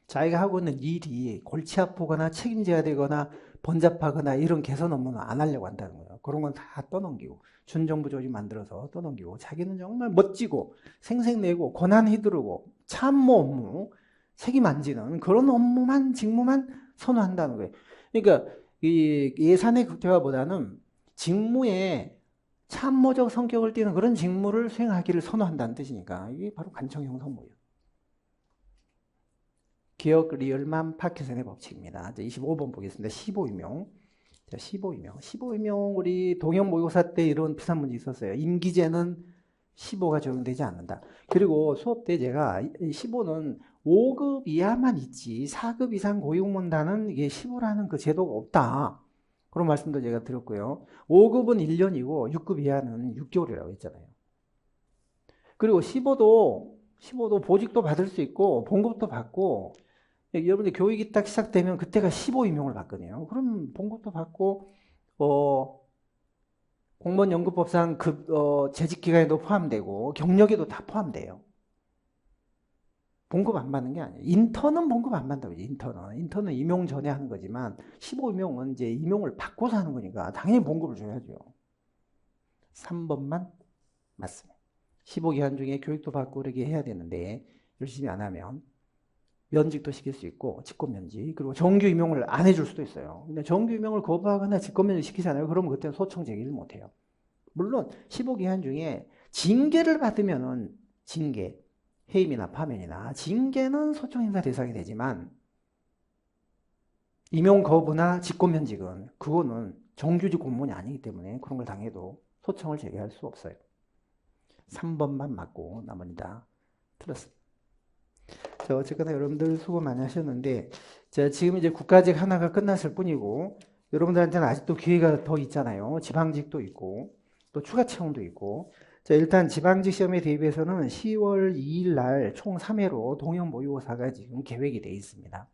자기가 하고 있는 일이 골치 아프거나 책임져야 되거나 번잡하거나 이런 개선 업무는 안 하려고 한다는 거예요. 그런 건 다 떠넘기고 준정부 조직 만들어서 떠넘기고 자기는 정말 멋지고 생색내고 권한 휘두르고 참모 업무 책임 안 지는 그런 업무만 직무만 선호한다는 거예요. 그러니까 이 예산의 극대화보다는 직무에 참모적 성격을 띠는 그런 직무를 수행하기를 선호한다는 뜻이니까 이게 바로 관청 형성 모형. 기억 리얼만 파킨슨의 법칙입니다. 25번 보겠습니다. 15임용. 자, 15임용. 15임용 우리 동형 모의고사 때 이런 비슷한 문제 있었어요. 임기제는 15가 적용되지 않는다. 그리고 수업 때 제가 15는 5급 이하만 있지 4급 이상 고위공무원단은 이게 15라는 그 제도가 없다. 그런 말씀도 제가 드렸고요. 5급은 1년이고 6급 이하는 6개월이라고 했잖아요. 그리고 15도 보직도 받을 수 있고 봉급도 받고 여러분들 교육이 딱 시작되면 그때가 15임용을 받거든요. 그럼 봉급도 받고 공무원 연금법상 재직기간에도 포함되고 경력에도 다 포함돼요. 봉급 안 받는 게 아니에요. 인턴은 봉급 안 받는다고. 인턴은 임용 전에 하는 거지만 15임용은 이제 임용을 받고서 하는 거니까 당연히 봉급을 줘야죠. 3번만 맞습니다. 15기간 중에 교육도 받고 그렇게 해야 되는데 열심히 안 하면 면직도 시킬 수 있고 직권면직 그리고 정규 임용을 안 해줄 수도 있어요. 근데 정규 임용을 거부하거나 직권면직 시키잖아요. 그러면 그때는 소청 제기를 못해요. 물론 15기간 중에 징계를 받으면은 징계, 해임이나 파면이나 징계는 소청 행사 대상이 되지만 임용 거부나 직권면직은 그거는 정규직 공무원이 아니기 때문에 그런 걸 당해도 소청을 제기할 수 없어요. 3번만 맞고 나머지 다 틀렸습니다. 자, 어쨌거나 여러분들 수고 많이 하셨는데, 자, 지금 이제 국가직 하나가 끝났을 뿐이고, 여러분들한테는 아직도 기회가 더 있잖아요. 지방직도 있고, 또 추가 채용도 있고. 자, 일단 지방직 시험에 대비해서는 10월 2일 날 총 3회로 동형 모의고사가 지금 계획이 되어 있습니다.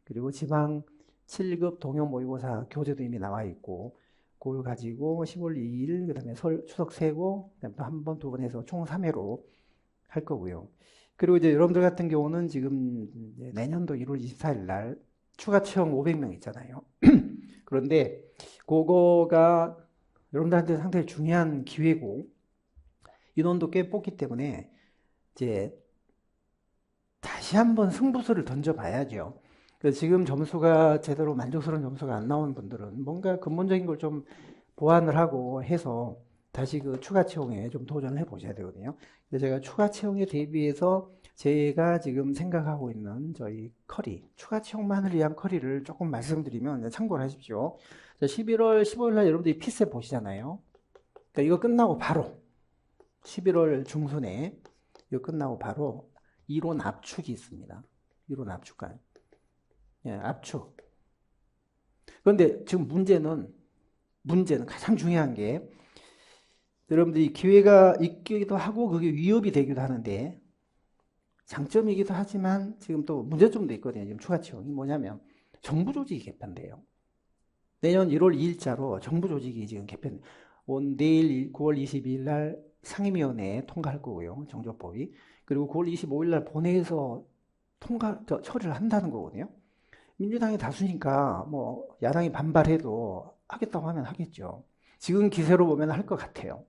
그리고 지방 7급 동형 모의고사 교재도 이미 나와 있고, 그걸 가지고 10월 2일, 그 다음에 추석 세고, 그 다음에 또 한 번, 두 번 해서 총 3회로 할 거고요. 그리고 이제 여러분들 같은 경우는 지금 내년도 1월 24일 날 추가 채용 500명 있잖아요. 그런데 그거가 여러분들한테 상당히 중요한 기회고 인원도 꽤 뽑기 때문에 이제 다시 한번 승부수를 던져봐야죠. 그래서 지금 점수가 제대로 만족스러운 점수가 안 나오는 분들은 뭔가 근본적인 걸 좀 보완을 하고 해서 다시 그 추가 채용에 좀 도전을 해보셔야 되거든요. 그래서 제가 추가 채용에 대비해서 제가 지금 생각하고 있는 저희 커리, 추가 채용만을 위한 커리를 조금 말씀드리면 참고를 하십시오. 11월 15일 날 여러분들이 피셋 보시잖아요. 그러니까 이거 끝나고 바로 11월 중순에 이거 끝나고 바로 이론 압축이 있습니다. 이론 압축관. 예, 압축. 그런데 지금 문제는 가장 중요한 게 여러분들이 기회가 있기도 하고 그게 위협이 되기도 하는데 장점이기도 하지만 지금 또 문제점도 있거든요. 지금 추가 채용이 뭐냐면 정부 조직이 개편돼요. 내년 1월 2일자로 정부 조직이 지금 개편. 내일 9월 22일 날 상임위원회에 통과할 거고요. 정조법이. 그리고 9월 25일 날 본회의에서 처리를 한다는 거거든요. 민주당이 다수니까 뭐 야당이 반발해도 하겠다고 하면 하겠죠. 지금 기세로 보면 할 것 같아요.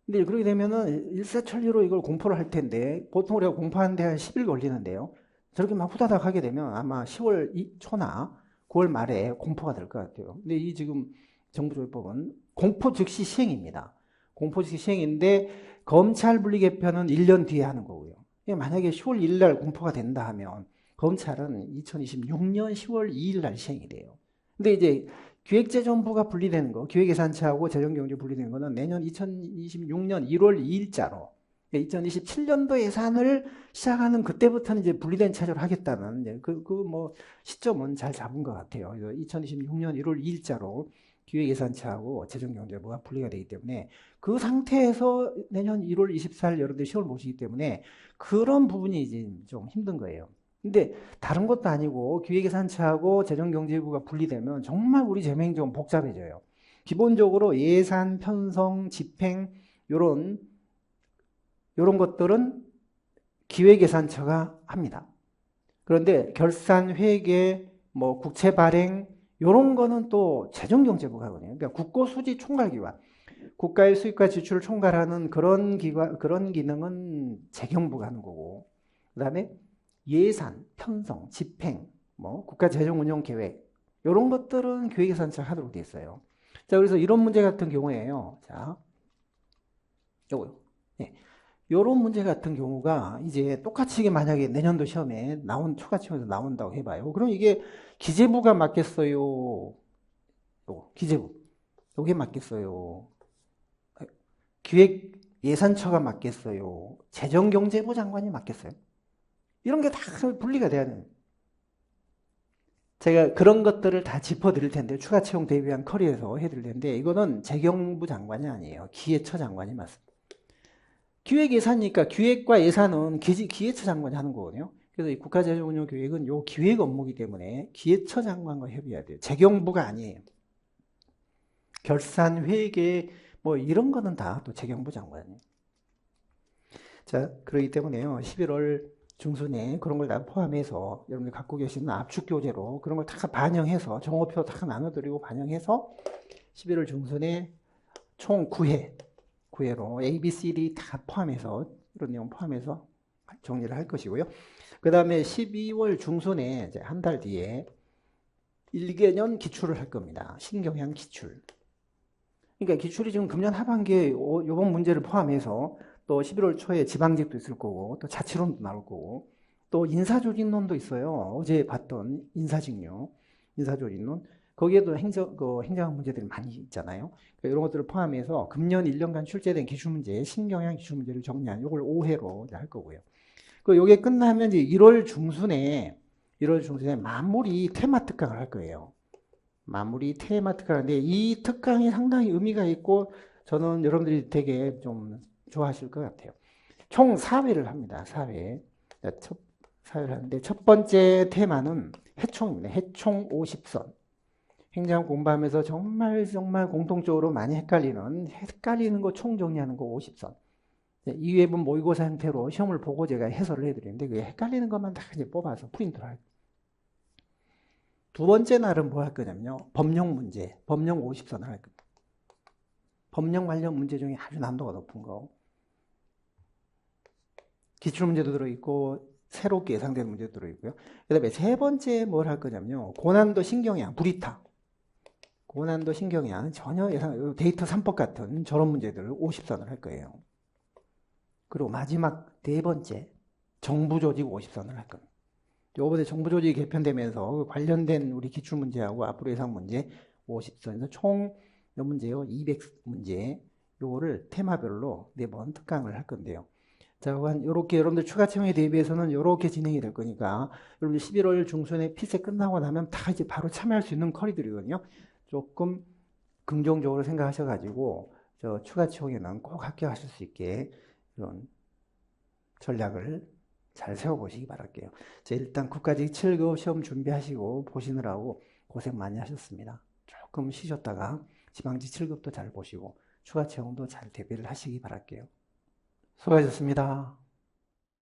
근데 그렇게 되면은 일사천리로 이걸 공포를 할 텐데, 보통 우리가 공포하는데 한 10일 걸리는데요. 저렇게 막 후다닥 하게 되면 아마 10월 초나 9월 말에 공포가 될 것 같아요. 근데 이 지금 정부조회법은 공포 즉시 시행입니다. 공포 즉시 시행인데, 검찰 분리 개편은 1년 뒤에 하는 거고요. 만약에 10월 1일 날 공포가 된다 하면, 검찰은 2026년 10월 2일 날 시행이 돼요. 근데 이제 기획재정부가 분리되는 거, 기획예산처하고 재정경제 분리되는 거는 내년 2026년 1월 2일자로 2027년도 예산을 시작하는 그때부터는 이제 분리된 체제로 하겠다는 이제 뭐 시점은 잘 잡은 것 같아요. 2026년 1월 2일자로 기획예산처하고 재정경제부가 분리가 되기 때문에 그 상태에서 내년 1월 24일 여러분들 시험을 보시기 때문에 그런 부분이 이제 좀 힘든 거예요. 근데 다른 것도 아니고 기획예산처하고 재정경제부가 분리되면 정말 우리 재명이 좀 복잡해져요. 기본적으로 예산, 편성, 집행 요런 것들은 기획예산처가 합니다. 그런데 결산, 회계, 뭐 국채 발행 요런 거는 또 재정경제부가 하거든요. 그러니까 국고수지 총괄기관, 국가의 수입과 지출을 총괄하는 그런 기관, 그런 기능은 재경부가 하는 거고, 그다음에 예산, 편성, 집행, 뭐 국가 재정 운영 계획 이런 것들은 기획예산처 하도록 돼 있어요. 자, 그래서 이런 문제 같은 경우에요. 자, 요거요. 예. 요런 문제 같은 경우가 이제 똑같이 만약에 내년도 시험에 초과치험에서 나온다고 해봐요. 그럼 이게 기재부가 맞겠어요? 요거, 기재부. 요게 맞겠어요? 기획예산처가 맞겠어요? 재정경제부 장관이 맞겠어요? 이런 게 다 분리가 돼야 돼요. 제가 그런 것들을 다 짚어드릴 텐데, 추가 채용 대비한 커리에서 해드릴 텐데, 이거는 재경부 장관이 아니에요. 기획처 장관이 맞습니다. 기획 예산이니까 기획과 예산은 기획처 장관이 하는 거거든요. 그래서 이 국가재정운용계획은 요 기획 업무이기 때문에 기획처 장관과 협의해야 돼요. 재경부가 아니에요. 결산, 회계, 뭐 이런 거는 다 또 재경부 장관이에요. 자, 그렇기 때문에요. 11월 중순에 그런 걸 다 포함해서 여러분들 갖고 계시는 압축 교재로 그런 걸 다 반영해서 정오표 다 나눠드리고 반영해서 11월 중순에 총 9회로 A, B, C, D 다 포함해서 이런 내용 포함해서 정리를 할 것이고요. 그 다음에 12월 중순에 이제 한 달 뒤에 1개년 기출을 할 겁니다. 신경향 기출. 그러니까 기출이 지금 금년 하반기에 이번 문제를 포함해서 또 11월 초에 지방직도 있을 거고 또 자치론도 나올 거고 또 인사조직론도 있어요. 어제 봤던 인사조직론. 거기에도 행정 문제들이 많이 있잖아요. 그러니까 이런 것들을 포함해서 금년 1년간 출제된 기출문제, 신경향 기출문제를 정리한 이걸 5회로 할 거고요. 요게 끝나면 이제 1월 중순에 마무리 테마 특강을 할 거예요. 마무리 테마 특강인데 이 특강이 상당히 의미가 있고 저는 여러분들이 되게 좀 좋아하실 것 같아요. 총 4회를 합니다. 4회. 4회를 하는데 첫 번째 테마는 해총입니다. 해총 50선. 행정 공부하면서 정말 공통적으로 많이 헷갈리는 거 총 정리하는 거 50선. 2회분 모의고사 형태로 시험을 보고 제가 해설을 해드리는데 그 헷갈리는 것만 다 이제 뽑아서 프린트를 할. 두 번째 날은 뭐 할 거냐면요. 법령 문제, 법령 50선을 할 겁니다. 법령 관련 문제 중에 아주 난도가 높은 거. 기출문제도 들어있고 새롭게 예상되는 문제도 들어있고요. 그 다음에 세 번째 뭘 할 거냐면요. 고난도 신경향, 불이타. 고난도 신경향, 전혀 예상, 데이터 3법 같은 저런 문제들을 50선을 할 거예요. 그리고 마지막 네 번째, 정부조직 50선을 할 겁니다. 요번에 정부조직이 개편되면서 관련된 우리 기출문제하고 앞으로 예상문제 50선에서 총 몇 문제요? 200문제. 요거를 테마별로 4번 특강을 할 건데요. 자, 요렇게 여러분들 추가 채용에 대비해서는 요렇게 진행이 될 거니까 여러분들 11월 중순에 필세 끝나고 나면 다 이제 바로 참여할 수 있는 커리들이거든요. 조금 긍정적으로 생각하셔가지고 저 추가 채용에는 꼭 합격하실 수 있게 이런 전략을 잘 세워보시기 바랄게요. 자, 일단 국가직 7급 시험 준비하시고 보시느라고 고생 많이 하셨습니다. 조금 쉬셨다가 지방직 7급도 잘 보시고 추가 채용도 잘 대비를 하시기 바랄게요. 수고하셨습니다.